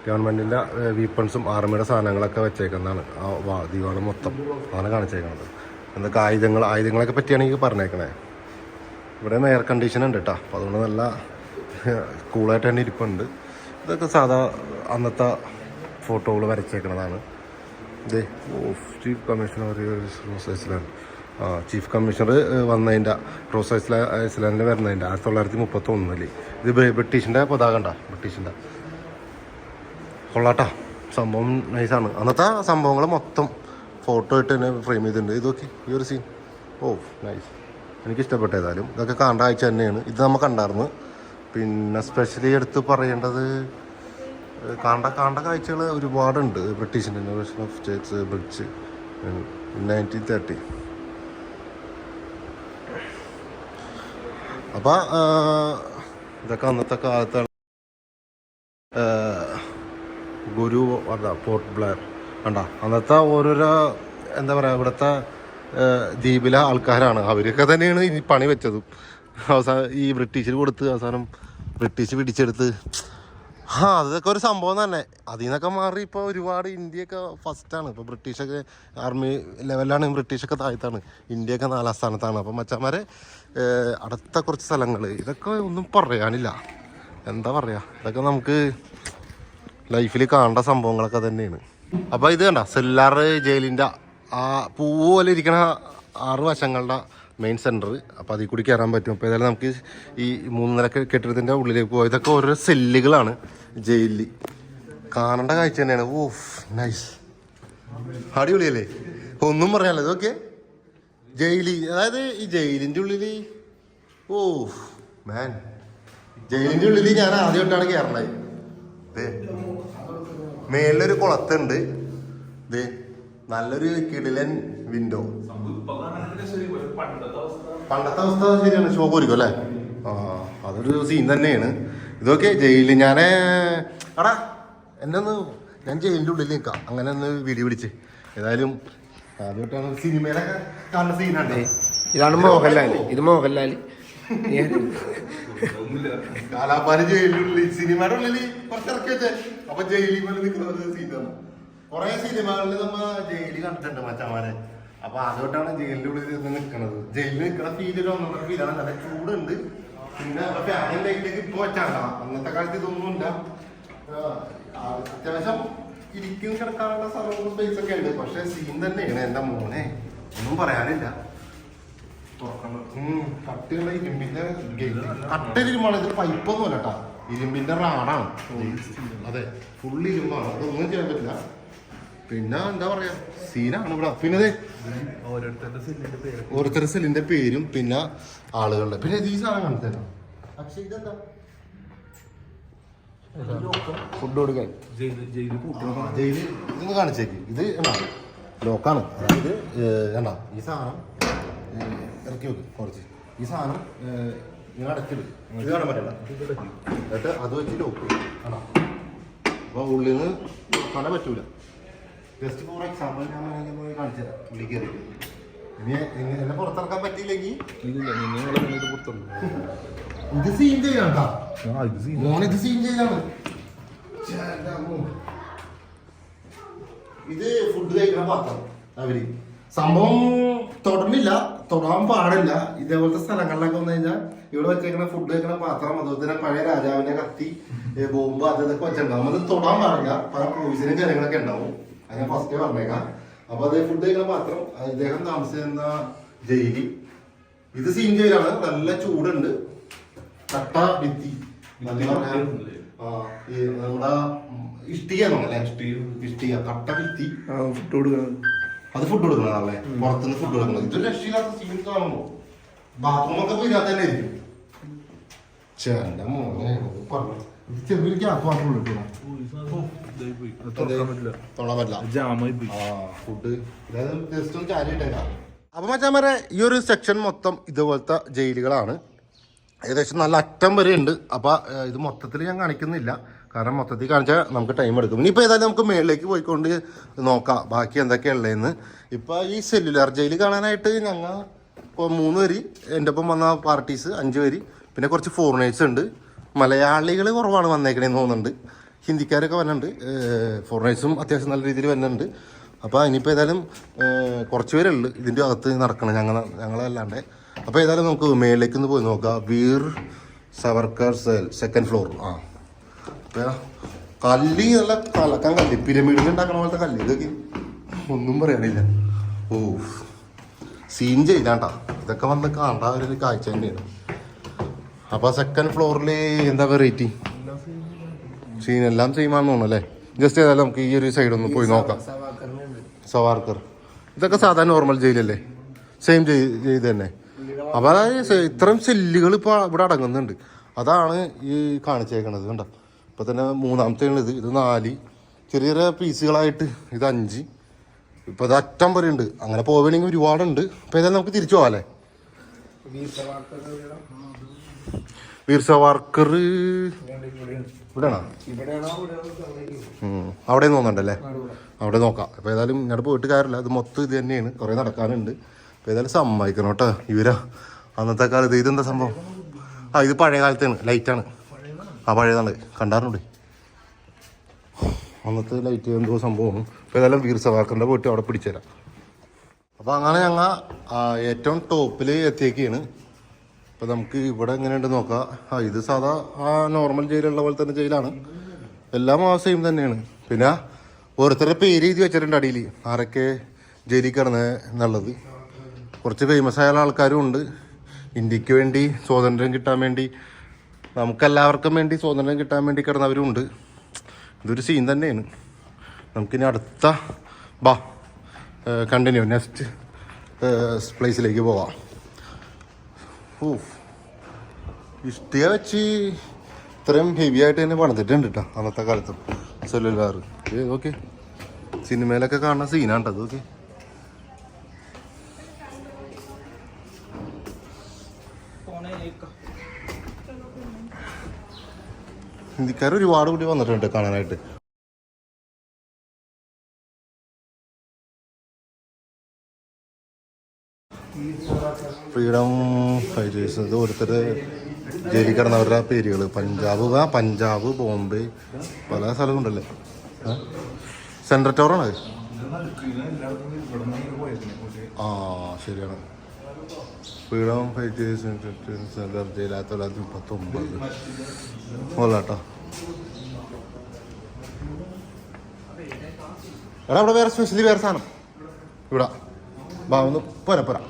ഗവൺമെൻറ്റിൻ്റെ വീപ്പൺസും ആർമിയുടെ സാധനങ്ങളൊക്കെ വെച്ചേക്കുന്നതാണ് ആ ദിവാളം മൊത്തം. അതാണ് കാണിച്ചേക്കുന്നത്. എന്തൊക്കെ ആയുധങ്ങളൊക്കെ പറ്റിയാണ് എനിക്ക് പറഞ്ഞേക്കണേ. ഇവിടെ എയർ കണ്ടീഷൻ ഉണ്ട് കേട്ടോ, അപ്പോൾ അതുകൊണ്ട് നല്ല കൂളായിട്ട് തന്നെ ഇരിപ്പുണ്ട്. ഇതൊക്കെ സാധാ അന്നത്തെ ഫോട്ടോകൾ വരച്ചേക്കുന്നതാണ്. ഇത് chief commissioner rose Iceland. Chief commissioner വന്നതിൻ്റെ റോസ് ഐസ്ലാൻഡിൽ വരുന്നതിൻ്റെ 1931. ഇത് ബ്രിട്ടീഷിൻ്റെ പതാക ഉണ്ടോ, ബ്രിട്ടീഷിൻ്റെ. കൊള്ളാട്ടാ, സംഭവം നൈസാണ്. അന്നത്തെ സംഭവങ്ങൾ മൊത്തം ഫോട്ടോ ഇട്ട് തന്നെ ഫ്രെയിം ചെയ്തിട്ടുണ്ട്. ഇതൊക്കെ ഈ ഒരു സീൻ നൈസ്, എനിക്കിഷ്ടപ്പെട്ട. ഏതായാലും ഇതൊക്കെ കാണേണ്ട കാഴ്ച തന്നെയാണ്. ഇത് നമ്മൾ കണ്ടായിരുന്നു. പിന്നെ സ്പെഷ്യലി എടുത്ത് പറയേണ്ടത് കാണേണ്ട കാഴ്ചകൾ ഒരുപാടുണ്ട്. ബ്രിട്ടീഷിൻ്റെ ഇന്നോവേഷൻ ഓഫ് സ്റ്റേറ്റ്സ് ബ്രിഡ്ജ് 1930. അപ്പോൾ ഇതൊക്കെ അന്നത്തെ കാലത്താണ്. ഗുരു പോർട്ട് ബ്ലെയർ കണ്ട, അന്നത്തെ ഓരോരോ എന്താ പറയുക, ഇവിടുത്തെ ദ്വീപിലെ ആൾക്കാരാണ്. അവരൊക്കെ തന്നെയാണ് ഈ പണി വെച്ചതും. അവസാനം ഈ ബ്രിട്ടീഷിൽ കൊടുത്ത് അവസാനം ബ്രിട്ടീഷ് പിടിച്ചെടുത്ത്. അതൊക്കെ ഒരു സംഭവം തന്നെ. അതിൽ നിന്നൊക്കെ മാറി ഇപ്പോൾ ഒരുപാട് ഇന്ത്യയൊക്കെ ഫസ്റ്റാണ്. ഇപ്പോൾ ബ്രിട്ടീഷൊക്കെ ആർമി ലെവലാണ്, ബ്രിട്ടീഷൊക്കെ താഴത്താണ്, ഇന്ത്യയൊക്കെ 4ാം സ്ഥാനത്താണ്. അപ്പം മച്ചാന്മാരെ അടുത്ത കുറച്ച് സ്ഥലങ്ങൾ ഇതൊക്കെ ഒന്നും പറയാനില്ല. എന്താ പറയുക, ഇതൊക്കെ നമുക്ക് ലൈഫിൽ കാണേണ്ട സംഭവങ്ങളൊക്കെ തന്നെയാണ്. അപ്പോൾ ഇത് കണ്ട സെല്ലാർ ജയിലിൻ്റെ ആ പൂവ് പോലെ ഇരിക്കണ 6 വശങ്ങളുടെ മെയിൻ സെൻറ്റർ. അപ്പോൾ അതിൽ കൂടി കയറാൻ പറ്റും. അപ്പോൾ ഏതായാലും നമുക്ക് ഈ 3 നില കെട്ടിടത്തിൻ്റെ ഉള്ളിലേക്ക് പോയി. ഇതൊക്കെ ഓരോ സെല്ലുകളാണ് ജയിലിൽ. കാണേണ്ട കാഴ്ച തന്നെയാണ്. നൈസ്, അടിപൊളിയല്ലേ, ഒന്നും പറയാനല്ലോ. ഇതൊക്കെ ജയിലി, അതായത് ഈ ജയിലിൻ്റെ ഉള്ളിൽ മാൻ, ജയിലിൻ്റെ ഉള്ളിൽ ഞാൻ ആദ്യമായിട്ടാണ് കയറണത്. മേളിലൊരു കുളത്തുണ്ട്. നല്ലൊരു കിടിലൻ വിൻഡോ. പണ്ടത്തെ അവസ്ഥ ശരിയാണ്, ഷോക്കായിരിക്കും അല്ലേ. അതൊരു സീൻ തന്നെയാണ്. ഇതൊക്കെ ജയിലിൽ ഞാൻ ഞാൻ ജയിലിൻ്റെ ഉള്ളിൽ നിൽക്കാം, അങ്ങനെ ഒന്ന് വീഡിയോ പിടിച്ച്. ഏതായാലും ആദ്യമായിട്ടാണ് സിനിമയിലൊക്കെ കാണുന്ന സീനാണ്. ഇതാണ് മോഹൻലാൽ, ഇത് മോഹൻലാൽ. കാലാപ്പാല് ജയിലിൻ്റെ ഉള്ളിൽ, സിനിമയുടെ ഉള്ളിൽ കുറച്ചിറക്കി വെച്ചേ. അപ്പൊ ജയിലിൽ പോലെ നിൽക്കുന്ന സീനാണ്. കുറെ സിനിമകളിൽ നമ്മ ജയിലിൽ കണ്ടിട്ടുണ്ട് മച്ചാമാരെ. അപ്പൊ അതുകൊണ്ടാണ് ജയിലിന്റെ ഉള്ളിൽ നിൽക്കണത്. ജയിലിൽ നിൽക്കണ ഫീലൊരു ഒന്നൊന്നര ഫീലാണ്. നല്ല ചൂടുണ്ട്. പിന്നെ ഫാനും ലൈറ്റിലേക്ക് ഇപ്പൊ വെച്ചാണ്ട. അന്നത്തെ കാലത്ത് ഇതൊന്നും ഇല്ല. അത്യാവശ്യം ഇരിക്കും കിടക്കാനുള്ള സ്ഥലവും സ്പേസ് ഒക്കെ ഉണ്ട്. പക്ഷെ സീൻ തന്നെയാണ് എന്റെ മോനെ, ഒന്നും പറയാനില്ല. കട്ടിയുള്ള ഇരുമ്പിന്റെ കട്ടിലിരുമ്പാണ്. ഇത് പൈപ്പൊന്നും അല്ല കേട്ടാ, ഇരുമ്പിന്റെ റാഡാണ്. അതെ, ഫുൾ ഇരുമ്പാണ്. അതൊന്നും ചെയ്യാൻ പറ്റില്ല. പിന്നെ എന്താ പറയാ, സീനാണ് ഇവിടെ. പിന്നെ ഓരോരുത്തരുടെ സെല്ലിന്റെ പേരും പിന്നെ ആളുകളുടെ. പിന്നെ ഈ സാധനം കാണിച്ചു. പക്ഷെ ഇതെന്താ, ഫുഡ് കൊടുക്കാൻ ജയില് ഇതൊന്ന് കാണിച്ചേക്ക്. ഇത് എന്നാ ലോക്കാണ്. അതായത് എന്നാ ഈ സാധനം ഇറക്കി വെക്കും കുറച്ച്. ഈ സാധനം നിങ്ങൾ അടച്ചിടും. ഇത് കാണാൻ പറ്റില്ല. എന്നിട്ട് അത് വെച്ച് ലോക്ക് ആണോ. അപ്പൊ ഉള്ളിൽ നിന്ന് നോക്കാനേ പറ്റൂല. ജസ്റ്റ് ഫോർ എക്സാമ്പിൾ ഞാൻ കാണിച്ചു തരാം. ഉള്ളിൽ കയറി ഇനി എന്നെ പുറത്തിറക്കാൻ പറ്റിയില്ലെങ്കിൽ ഇത് സീൻ ചെയ്യാണ്ടാ. ഇത് സീൻ ചെയ്യാണ്. ഇത് ഫുഡ് കഴിക്കണ പാത്രം. അവര് സംഭവം തൊടണില്ല, തൊടാൻ പാടില്ല. ഇതേപോലത്തെ സ്ഥലങ്ങളിലൊക്കെ വന്നു കഴിഞ്ഞാൽ ഇവിടെ വെച്ചേക്കണ ഫുഡ് കഴിക്കണ പാത്രം, അതുപോലെ തന്നെ പഴയ രാജാവിന്റെ കത്തി, ബോംബ്, അതൊക്കെ വെച്ചിട്ടുണ്ടാവും. അത് തൊടാൻ പാടില്ല. പല പോയിസനും കാര്യങ്ങളൊക്കെ ഉണ്ടാവും. അത് ഞാൻ ഫസ്റ്റ് പറഞ്ഞേക്കാം. അപ്പൊ അത് ഫുഡ് കഴിക്കണ പാത്രം അദ്ദേഹം താമസിക്കുന്ന ജയിലി. ഇത് സീൻ ജയിലാണ്. നല്ല ചൂടുണ്ട്. കട്ട ഭിത്തി, നമ്മുടെ ഇഷ്ടികല്ലേ, ഇഷ്ടിക കട്ട ഭിത്തി. ഫുഡ് കൊടുക്കണം. അത് ഫുഡ് കൊടുക്കണല്ലേ, പുറത്തുനിന്ന് ഫുഡ് കൊടുക്കണം. ഇത് രക്ഷയില്ലാത്ത സീൻ കാണുമ്പോ ബാത്റൂമൊക്കെ പോയി തന്നെ ആയിരിക്കും. ചേട്ടന്റെ മോനെ പറഞ്ഞു ചെറിയൊരു ഗ്യാപ്പ് മാത്രമേ ഉള്ളൂ തൊടാൻ പറ്റില്ല. ഫുഡ് ജസ്റ്റ് ഒന്ന് ചാരിയിട്ടേക്കാം. അപ്പൊ മച്ചാമാരെ ഈ ഒരു സെക്ഷൻ മൊത്തം ഇതുപോലത്തെ ജയിലുകളാണ്. ഏകദേശം നല്ല അറ്റം വരെ ഉണ്ട്. അപ്പോൾ ഇത് മൊത്തത്തിൽ ഞാൻ കാണിക്കുന്നില്ല, കാരണം മൊത്തത്തിൽ കാണിച്ചാൽ നമുക്ക് ടൈം എടുക്കും. ഇനിയിപ്പോൾ ഏതായാലും നമുക്ക് മേളിലേക്ക് പോയിക്കൊണ്ട് നോക്കാം ബാക്കി എന്തൊക്കെയുള്ളതെന്ന്. ഇപ്പോൾ ഈ സെല്ലുലാർ ജയിൽ കാണാനായിട്ട് ഞങ്ങൾ ഇപ്പോൾ 3 പേര്, എൻ്റെ ഒപ്പം വന്ന പാർട്ടീസ് 5 പേര്, പിന്നെ കുറച്ച് ഫോറിനേഴ്സ് ഉണ്ട്. മലയാളികൾ കുറവാണ് വന്നേക്കണേന്ന് തോന്നുന്നുണ്ട്. ഹിന്ദിക്കാരൊക്കെ വരുന്നുണ്ട്, ഫോറിനേഴ്സും അത്യാവശ്യം നല്ല രീതിയിൽ വരുന്നുണ്ട്. അപ്പോൾ ഇനിയിപ്പോൾ ഏതായാലും കുറച്ച് പേരുള്ളു ഇതിൻ്റെ അകത്ത് നടക്കണം ഞങ്ങളല്ലാണ്ട്. അപ്പോൾ ഏതായാലും നമുക്ക് മേളിലേക്ക് ഒന്ന് പോയി നോക്കാം. Veer Savarkar cell 2nd floor. അപ്പോൾ കല്ല് നല്ല കലക്കാൻ കല്ല്, പിരമിഡിൽ ഉണ്ടാക്കണ പോലത്തെ കല്ല്. ഇതൊക്കെ ഒന്നും പറയാനില്ല. ഓ സീൻ ചെയ്യില്ലാണ്ടാ, ഇതൊക്കെ വന്ന് കാണാൻ ഒരു കാഴ്ച തന്നെയാണ്. അപ്പോൾ 2nd ഫ്ലോറിൽ എന്താ വെറൈറ്റി സീൻ എല്ലാം സെയിമാണെന്ന് തോന്നുന്നു അല്ലേ? ജസ്റ്റ് ഏതായാലും നമുക്ക് ഈ ഒരു സൈഡ് ഒന്ന് പോയി നോക്കാം. സവാർക്കർ ഇതൊക്കെ സാധാരണ നോർമൽ ജയിലല്ലേ, സെയിം ചെയ്ത് തന്നെ. അപ്പോൾ അതായത് ഇത്രയും സെല്ലുകൾ ഇപ്പോൾ ഇവിടെ അടങ്ങുന്നുണ്ട്. അതാണ് ഈ കാണിച്ചേക്കണത്. കണ്ടോ, ഇപ്പോൾ തന്നെ 3ാമത്തെയാണ് ഇത് 4 ചെറിയ ചെറിയ പീസുകളായിട്ട്, ഇത് 5. ഇപ്പോൾ ഇത് അറ്റം വരെ ഉണ്ട്. അങ്ങനെ പോവുകയാണെങ്കിൽ ഒരുപാടുണ്ട്. അപ്പോൾ ഏതായാലും നമുക്ക് തിരിച്ചു പോകാം അല്ലേ? വീർ സവാർക്കർ ഇവിടെയാണോ? അവിടെ തോന്നുന്നുണ്ടല്ലേ, അവിടെ നോക്കാം. അപ്പോൾ ഏതായാലും ഇങ്ങോട്ട് പോയിട്ട് കാര്യമില്ല, അത് മൊത്തം ഇത് തന്നെയാണ്, കുറേ നടക്കാനുണ്ട്. അപ്പോൾ ഏതായാലും സമ്മതിക്കണം കേട്ടോ ഇവരാ. അന്നത്തെ കാലത്ത് ഇതെന്താ സംഭവം? ഇത് പഴയ കാലത്താണ്, ലൈറ്റാണ്. പഴയതാണ്, കണ്ടാറുണ്ട് അന്നത്തെ ലൈറ്റ് എന്തോ സംഭവമാണ്. അപ്പോൾ ഏതായാലും വീർ സവാർക്കറിൻ്റെ പോയിട്ട് അവിടെ പിടിച്ചുതരാം. അപ്പോൾ അങ്ങനെ ഞങ്ങൾ ഏറ്റവും ടോപ്പിൽ എത്തിയേക്കാണ്. അപ്പോൾ നമുക്ക് ഇവിടെ എങ്ങനെയുണ്ട് നോക്കാം. ഇത് സാധാ നോർമൽ ജയിലുള്ള പോലെ തന്നെ ജയിലാണ്, എല്ലാം സെയിം തന്നെയാണ്. പിന്നെ ഓരോരുത്തരുടെ പേര് എഴുതി വെച്ചിട്ടുണ്ട് അടിയിൽ, ആരൊക്കെ ജയിലിൽ കിടന്നത് എന്നുള്ളത്. കുറച്ച് ഫേമസ് ആയ ആൾക്കാരും ഉണ്ട്. ഇന്ത്യക്ക് വേണ്ടി സ്വാതന്ത്ര്യം കിട്ടാൻ വേണ്ടി, നമുക്കെല്ലാവർക്കും വേണ്ടി സ്വാതന്ത്ര്യം കിട്ടാൻ വേണ്ടി കിടന്നവരും ഉണ്ട്. ഇതൊരു സീൻ തന്നെയാണ്. നമുക്കിനി അടുത്ത കണ്ടിന്യൂ നെക്സ്റ്റ് പ്ലേസിലേക്ക് പോവാം. ഇഷ്ടിക വെച്ച് ഇത്രയും ഹെവി ആയിട്ട് തന്നെ പണിതിട്ടുണ്ട് കേട്ടോ അന്നത്തെ കാലത്ത്. സെല്ലുലാർ ഓക്കെ, സിനിമയിലൊക്കെ കാണുന്ന സീനാണ് കേട്ടോ. അതൊക്കെ ഹിന്ദിക്കാർ ഒരുപാട് കൂടി വന്നിട്ടുണ്ട് കാണാനായിട്ട്. ഫ്രീഡം ഫൈറ്റേഴ്സ്, ഇത് ഓരോരുത്തർ ജയിലിൽ കിടന്നവരുടെ പേരുകൾ. പഞ്ചാബ്, ബോംബെ, പല സ്ഥലമുണ്ടല്ലേ. സെൻട്രൽ ടവറാണ്. ശരിയാണ്. ഫ്രീഡം ഫൈറ്റേഴ്സ് ജയിൽ 1939 കേട്ടോ. എടാ ഇവിടെ വേറെ സ്പെഷ്യലി വേറെ സാധനം ഇവിടെ ഒന്ന് പോരാ.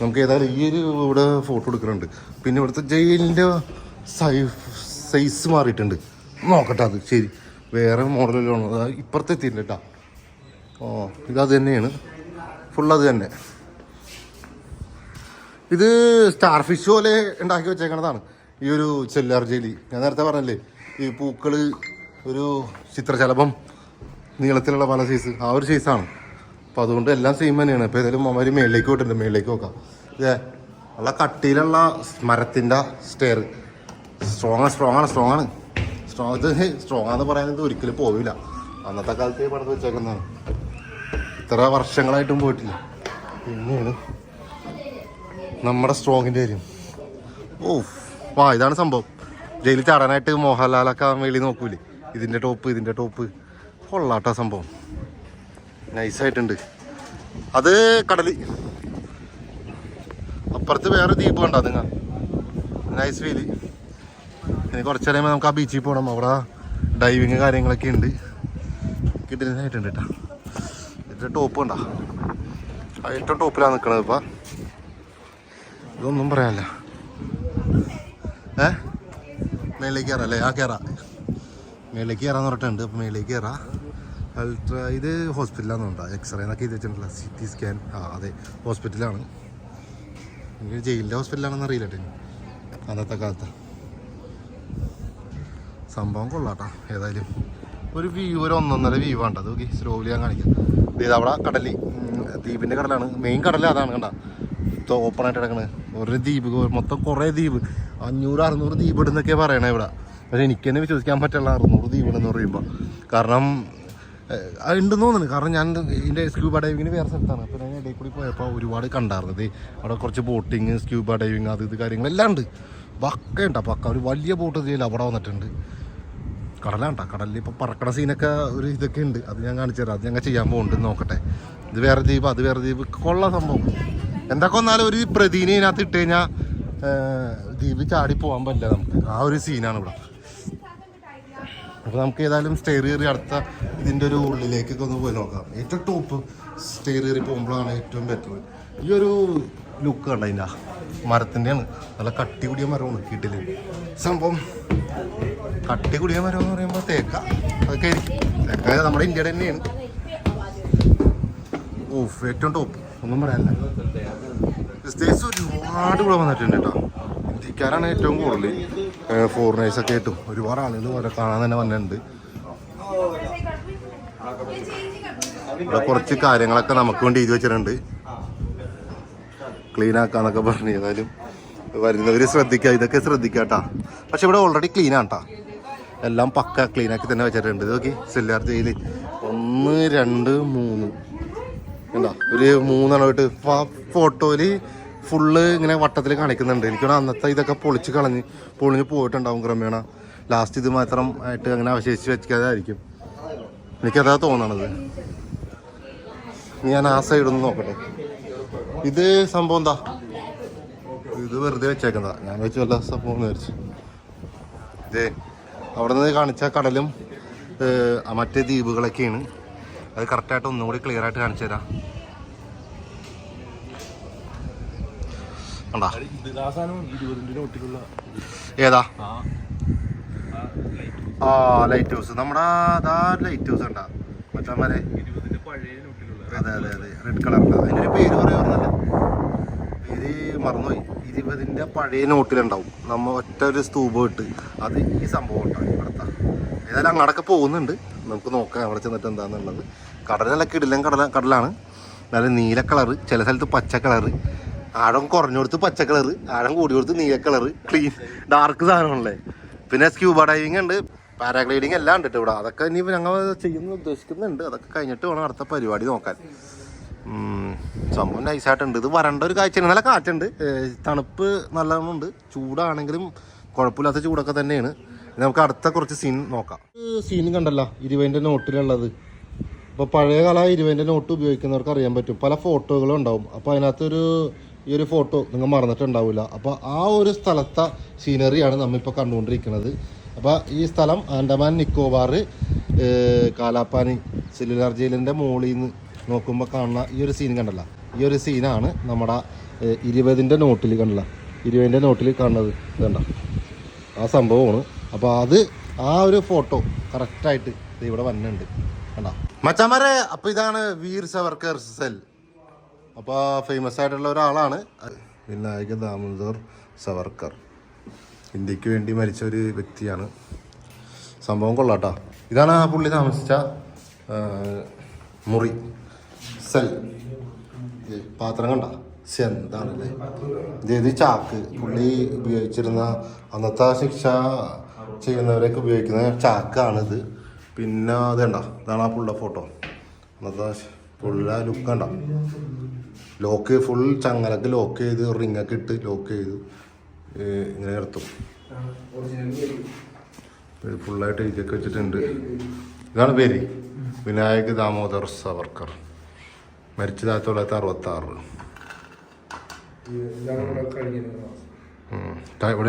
നമുക്ക് ഏതായാലും ഈ ഒരു ഇവിടെ ഫോട്ടോ എടുക്കുന്നുണ്ട്. പിന്നെ ഇവിടുത്തെ ജയിലിൻ്റെ സൈസ് മാറിയിട്ടുണ്ട്, നോക്കട്ടെ. അത് ശരി, വേറെ മോഡലിലാണ്. ഇപ്പുറത്ത് എത്തിയിട്ടുണ്ട് കേട്ടോ. ഇതത് തന്നെയാണ്, ഫുൾ അത് തന്നെ. ഇത് സ്റ്റാർ ഫിഷ് പോലെ ഉണ്ടാക്കി വെച്ചേക്കണതാണ് ഈ ഒരു സെല്ലാർ ജയിലി. ഞാൻ നേരത്തെ പറഞ്ഞല്ലേ, ഈ പൂക്കൾ, ഒരു ചിത്രശലഭം, നീളത്തിലുള്ള പല സൈസ്, ആ ഒരു സൈസാണ്. അപ്പോൾ അതുകൊണ്ട് എല്ലാം സെയിം തന്നെയാണ്. ഇപ്പോൾ ഏതായാലും അവർ മേളിലേക്ക് പോയിട്ടുണ്ട്, മേളിലേക്ക് നോക്കാം. ഇതേ ഉള്ള കട്ടിയിലുള്ള മരത്തിൻ്റെ സ്റ്റെയർ സ്ട്രോങ് ആണ്. സ്ട്രോങ് ആണെന്ന് പറയാനത് ഒരിക്കലും പോവില്ല. അന്നത്തെ കാലത്ത് പണിത് വെച്ചേക്കുന്നതാണ്, ഇത്ര വർഷങ്ങളായിട്ടും പോയിട്ടില്ല. പിന്നെയാണ് നമ്മുടെ സ്ട്രോങ്ങിൻ്റെ കാര്യം. ഇതാണ് സംഭവം. ജയിലിൽ ചാടാനായിട്ട് മോഹൻലാലൊക്കെ മേളിൽ നോക്കൂലേ, ഇതിൻ്റെ ടോപ്പ് കൊള്ളാട്ടോ സംഭവം, നൈസായിട്ടുണ്ട്. അത് കടല്, അപ്പുറത്ത് വേറെ ദ്വീപ് കണ്ടോ നിങ്ങൾ, നൈസ് ഫീല്. ഇനി കുറച്ച് കഴിയുമ്പോൾ നമുക്ക് ആ ബീച്ചിൽ പോകണം. അവിടെ ഡൈവിങ് കാര്യങ്ങളൊക്കെ ഉണ്ട്, കിട്ടുന്നതായിട്ടുണ്ട് കേട്ടോ. ഇതിൻ്റെ ടോപ്പ് കണ്ടോ, ഏറ്റവും ടോപ്പിലാണ് നിൽക്കണത്. ഇപ്പം ഇതൊന്നും പറയാനില്ല. മേളിലേക്ക് കയറാം അല്ലേ? മേളിലേക്ക് കയറാന്ന് പറഞ്ഞിട്ടുണ്ട്. അപ്പം മേളിലേക്ക് കയറാം. അൾട്രാ ഇത് ഹോസ്പിറ്റലാണെന്ന് ഉണ്ടോ, എക്സ്റേ എന്നൊക്കെ ഇത് വെച്ചിട്ടുള്ള CT സ്കാൻ. അതെ, ഹോസ്പിറ്റലാണ്. എനിക്ക് ജയിലിൻ്റെ ഹോസ്പിറ്റലാണെന്ന് അറിയില്ല കേട്ടോ അന്നത്തെ കാലത്ത്. സംഭവം കൊള്ളാട്ടോ. ഏതായാലും ഒരു വ്യൂ, ഒരു 1.5 വ്യൂ ആണ്. അത് നോക്കി സ്ലോലി ഞാൻ കാണിക്കാം. ഇത് അവിടെ കടൽ, ദ്വീപിൻ്റെ കടലാണ്. മെയിൻ കടൽ അതാണ് കണ്ട, ഓപ്പണായിട്ട് കിടക്കണത്. ഒരു ദ്വീപ് മൊത്തം കുറേ ദ്വീപ്, 500-600 ദ്വീപ് ഇടുന്നൊക്കെയാണ് പറയണേ ഇവിടെ. പക്ഷേ എനിക്ക് തന്നെ വിശ്വസിക്കാൻ പറ്റില്ല 600 ദ്വീപ് ഇടുന്ന് പറയുമ്പോൾ. കാരണം ഉണ്ടെന്ന് തോന്നുന്നു. കാരണം ഞാൻ ഇതിൻ്റെ സ്ക്യൂബ ഡൈവിങ്ങിന് വേറെ സ്ഥലത്താണ്. അപ്പോൾ ഞാൻ ഇടയിൽ കൂടി പോയപ്പോൾ ഒരുപാട് കണ്ടായിരുന്നത്. അവിടെ കുറച്ച് ബോട്ടിങ്, സ്ക്യൂബ ഡൈവിങ്, അത് ഇത് കാര്യങ്ങളെല്ലാം ഉണ്ട്. പക്ക ഉണ്ടോ പക്ക. ഒരു വലിയ ബോട്ട് ചെയ്യില്ല അവിടെ വന്നിട്ടുണ്ട്. കടലാണ്ട, കടലിൽ ഇപ്പോൾ പറക്കണ സീനൊക്കെ ഒരു ഇതൊക്കെ ഉണ്ട്. അത് ഞാൻ കാണിച്ചു തരാം. അത് ഞങ്ങൾ ചെയ്യാൻ പോകുന്നുണ്ട്, നോക്കട്ടെ. ഇത് വേറെ ദ്വീപ്, അത് വേറെ ദ്വീപ്, കൊള്ള സംഭവം. എന്തൊക്കെ വന്നാലും ഒരു പ്രതിനെ ഇതിനകത്ത് ഇട്ട് കഴിഞ്ഞാൽ ദ്വീപ് ചാടി പോകാൻ പറ്റില്ല നമുക്ക്. ആ ഒരു സീനാണ് ഇവിടെ. അപ്പോൾ നമുക്ക് ഏതായാലും സ്റ്റെയർ കയറി അടുത്ത ഇതിൻ്റെ ഒരു ഉള്ളിലേക്കൊക്കെ ഒന്ന് പോയി നോക്കാം. ഏറ്റവും ടോപ്പ് സ്റ്റെയർ കയറി പോകുമ്പോഴാണ് ഏറ്റവും ബെറ്റർ. ഈ ഒരു ലുക്ക് കണ്ട അതിൻ്റെ മരത്തിൻ്റെയാണ്. നല്ല കട്ടി കൂടിയ മരമാണ് വീട്ടിൽ. സംഭവം കട്ടി കൂടിയ മരം എന്ന് പറയുമ്പോൾ തേക്ക, അതൊക്കെ തേക്ക നമ്മുടെ ഇന്ത്യയുടെ തന്നെയാണ്. ഓഫ് ഏറ്റവും ടോപ്പ്, ഒന്നും പറയാനില്ല. സ്റ്റേസ് ഒരുപാട് ഇവിടെ വന്നിട്ടുണ്ട് കേട്ടോ. ഇന്ത്യക്കാരാണ് ഏറ്റവും കൂടുതൽ. ഫോറിനേഴ്സൊക്കെ ആയിട്ടും ഒരുപാട് ആളുകൾ ഓരോ കാണാൻ തന്നെ വന്നിട്ടുണ്ട്. ഇവിടെ കുറച്ച് കാര്യങ്ങളൊക്കെ നമുക്ക് വേണ്ടി എഴുതി വെച്ചിട്ടുണ്ട്, ക്ലീൻ ആക്കാന്നൊക്കെ പറഞ്ഞു. ഏതായാലും വരുന്നവർ ശ്രദ്ധിക്കുക, ഇതൊക്കെ ശ്രദ്ധിക്കുക കേട്ടോ. പക്ഷെ ഇവിടെ ഓൾറെഡി ക്ലീനാണ് കേട്ടോ. എല്ലാം പക്ക ക്ലീനാക്കി തന്നെ വെച്ചിട്ടുണ്ട്. ഇത് നോക്കി സെല്ലാർ ജയിൽ 1, 2, 3 എന്താ ഒരു 3 എണ്ണമായിട്ട് ഫോട്ടോയിൽ ഫുള്ള് ഇങ്ങനെ വട്ടത്തിൽ കാണിക്കുന്നുണ്ട്. എനിക്കവിടെ അന്നത്തെ ഇതൊക്കെ പൊളിഞ്ഞ് പോയിട്ടുണ്ടാവും ക്രമേണ. ലാസ്റ്റ് ഇത് മാത്രം ആയിട്ട് അങ്ങനെ അവശേഷിച്ച് വെക്കാതായിരിക്കും, എനിക്കതാ തോന്നണത്. ഞാൻ ആ സൈഡൊന്ന് നോക്കട്ടെ. ഇത് സംഭവം എന്താ, ഇത് വെറുതെ വെച്ചേക്കുന്നതാ. ഞാൻ വെച്ച് വല്ല സംഭവം വിചാരിച്ചു. ഇതേ അവിടെ നിന്ന് കാണിച്ച കടലും മറ്റേ ദ്വീപുകളൊക്കെയാണ്. അത് കറക്റ്റായിട്ട് ഒന്നും കൂടി ക്ലിയർ ആയിട്ട് കാണിച്ചു തരാം. ഏതാ ലൈറ്റ് ഹൗസ്? നമ്മുടെ അതാ ലൈറ്റ് ഹൗസ് ഉണ്ടാ മറ്റന്മാരെ. അതെ അതെ അതെ, റെഡ് കളറില്ല. അതിനൊരു പേര് പറയുന്നല്ലേ, പേര് മറന്നുപോയി. 20 പഴയ നോട്ടിലുണ്ടാവും. നമ്മ ഒറ്റ ഒരു സ്തൂപം ഇട്ട് അത് ഈ സംഭവം ഉണ്ടാവും ഇവിടുത്തെ. ഏതായാലും അങ്ങോട്ടൊക്കെ പോകുന്നുണ്ട്, നമുക്ക് നോക്കാം അവിടെ ചെന്നിട്ട് എന്താണെന്നുള്ളത്. കടലല്ല കിടിലൻ കടലാണ്. നല്ല നീല കളറ്, ചില സ്ഥലത്ത് പച്ച കളറ്, ആഴം കുറഞ്ഞു കൊടുത്ത് പച്ച കളറ്, ആഴം കൂടി കൊടുത്ത് നീല കളറ്, ക്ലീൻ ഡാർക്ക് സാധനമാണല്ലേ. പിന്നെ സ്ക്യൂബ ഡൈവിങ് ഉണ്ട്, പാരാഗ്ലൈഡിങ് എല്ലാം ഉണ്ട് ഇവിടെ. അതൊക്കെ ഇനി ഞങ്ങൾ ചെയ്യുന്ന ഉദ്ദേശിക്കുന്നുണ്ട്. അതൊക്കെ കഴിഞ്ഞിട്ട് വേണം അടുത്ത പരിപാടി നോക്കാൻ. സംഭവം നൈസായിട്ടുണ്ട്. ഇത് വരണ്ട ഒരു കാഴ്ചയാണ്. നല്ല കാറ്റുണ്ട്, തണുപ്പ് നല്ലോണമുണ്ട്. ചൂടാണെങ്കിലും കുഴപ്പമില്ലാത്ത ചൂടൊക്കെ തന്നെയാണ്. നമുക്ക് അടുത്ത കുറച്ച് സീൻ നോക്കാം. സീൻ കണ്ടല്ലോ 20 നോട്ടിലുള്ളത്. അപ്പോൾ പഴയ കാല 20 നോട്ട് ഉപയോഗിക്കുന്നവർക്ക് അറിയാൻ പറ്റും, പല ഫോട്ടോകളും ഉണ്ടാവും. അപ്പോൾ അതിനകത്തൊരു ഈ ഒരു ഫോട്ടോ നിങ്ങൾ മറന്നിട്ടുണ്ടാവില്ല. അപ്പോൾ ആ ഒരു സ്ഥലത്തെ സീനറിയാണ് നമ്മളിപ്പോൾ കണ്ടുകൊണ്ടിരിക്കുന്നത്. അപ്പോൾ ഈ സ്ഥലം ആൻഡമാൻ നിക്കോബാർ കാലാപ്പാനി സെല്ലുലാർ ജയിലിൻ്റെ മുകളിൽ നിന്ന് നോക്കുമ്പോൾ കാണുന്ന ഈ ഒരു സീൻ കണ്ടല്ലോ. ഈ ഒരു സീനാണ് നമ്മുടെ 20 നോട്ടിൽ കണ്ടല്ലോ, 20 നോട്ടിൽ കാണുന്നത് കണ്ട ആ സംഭവമാണ്. അപ്പോൾ അത് ആ ഒരു ഫോട്ടോ കറക്റ്റായിട്ട് ഇവിടെ വന്നിട്ടുണ്ട് കണ്ട മച്ചാമാരെ. അപ്പോൾ ഇതാണ് വീർ സവർക്കർ സെൽ. അപ്പോൾ ഫേമസ് ആയിട്ടുള്ള ഒരാളാണ് വിനായക ദാമോദർ സവർക്കർ. ഇന്ത്യക്ക് വേണ്ടി മരിച്ച ഒരു വ്യക്തിയാണ്. സംഭവം കൊള്ളാട്ടോ. ഇതാണ് പുള്ളി താമസിച്ച മുറി, സെൽ. പാത്രം കണ്ട എന്താണല്ലേ ഇത് ചാക്ക്. പുള്ളി ഉപയോഗിച്ചിരുന്ന അന്നത്തെ ശിക്ഷ ചെയ്യുന്നവരൊക്കെ ഉപയോഗിക്കുന്ന ചാക്കാണിത്. പിന്നെ അത് കണ്ട, ഇതാണ് ആ പുള്ള ഫോട്ടോ. അന്നത്തെ പുള്ള ലുക്ക് കണ്ട, ലോക്ക് ഫുൾ ചങ്ങലൊക്കെ ലോക്ക് ചെയ്ത് റിങ്ങൊക്കെ ഇട്ട് ലോക്ക് ചെയ്ത് ഇങ്ങനെ നിർത്തും. ഫുള്ളായിട്ട് എഴുതിയൊക്കെ വെച്ചിട്ടുണ്ട്. ഇതാണ് പേര്, വിനായക് ദാമോദർ സവർക്കർ. മരിച്ചത് 1966.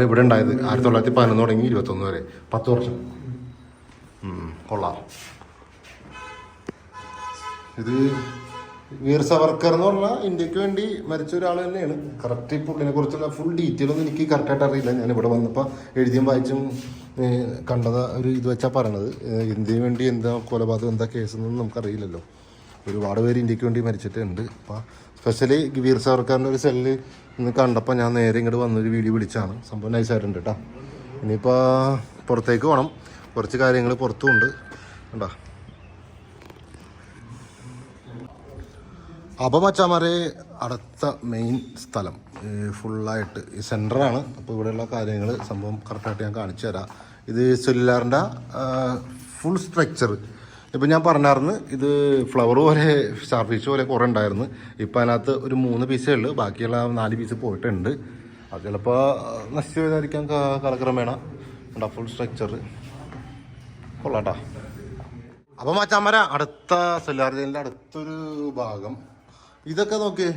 ഇവിടെ ഉണ്ടായത് 1911 തുടങ്ങി 21 വരെ 10 വർഷം. കൊള്ളാം. ഇത് വീർ സവർക്കർ എന്ന് പറഞ്ഞാൽ ഇന്ത്യക്ക് വേണ്ടി മരിച്ച ഒരാൾ തന്നെയാണ്. കറക്റ്റ് പുള്ളിനെ കുറിച്ചുള്ള ഫുൾ ഡീറ്റെയിൽ ഒന്നും എനിക്ക് കറക്റ്റായിട്ട് അറിയില്ല. ഞാൻ ഇവിടെ വന്നപ്പോൾ എഴുതിയും വായിച്ചും കണ്ടത് ഒരു ഇത് വെച്ചാൽ പറയണത്. ഇന്ത്യക്ക് വേണ്ടി എന്താ കൊലപാതകം, എന്താ കേസെന്നൊന്നും നമുക്കറിയില്ലല്ലോ. ഒരുപാട് പേര് ഇന്ത്യക്ക് വേണ്ടി മരിച്ചിട്ടുണ്ട്. അപ്പോൾ സ്പെഷ്യലി വീർ സവർക്കറിൻ്റെ ഒരു സെല്ല് ഇന്ന് കണ്ടപ്പോൾ ഞാൻ നേരെ ഇങ്ങോട്ട് വന്നൊരു വീഡിയോ വിളിച്ചാണ്. സംഭവം നൈസായിട്ടുണ്ട് കേട്ടോ. ഇനിയിപ്പോൾ പുറത്തേക്ക് പോകണം. കുറച്ച് കാര്യങ്ങൾ പുറത്തുമുണ്ട് കണ്ടോ. അപ്പോൾ മച്ചാമാരെ അടുത്ത മെയിൻ സ്ഥലം ഫുള്ളായിട്ട് ഈ സെൻറ്ററാണ്. അപ്പോൾ ഇവിടെയുള്ള കാര്യങ്ങൾ സംഭവം കറക്റ്റായിട്ട് ഞാൻ കാണിച്ചു തരാം. ഇത് സെല്ലുലാറിൻ്റെ ഫുൾ സ്ട്രക്ചർ. ഇപ്പം ഞാൻ പറഞ്ഞായിരുന്നു ഇത് ഫ്ലവർ പോലെ സ്റ്റാർ ഫിഷ് പോലെ കുറേ ഉണ്ടായിരുന്നു. ഇപ്പം അതിനകത്ത് ഒരു 3 പീസേ ഉള്ളൂ, ബാക്കിയുള്ള 4 പീസ് പോയിട്ടുണ്ട്. അത് ചിലപ്പോൾ നശിച്ചു പോയതായിരിക്കാം കാലക്രമേണ. ഉണ്ടാ ഫുൾ സ്ട്രക്ചർ കൊള്ളാട്ടാ. അപ്പം മച്ചാമര അടുത്ത സെല്ലാർ ജയിലിൻ്റെ അടുത്തൊരു ഭാഗം ഇതൊക്കെ നോക്കി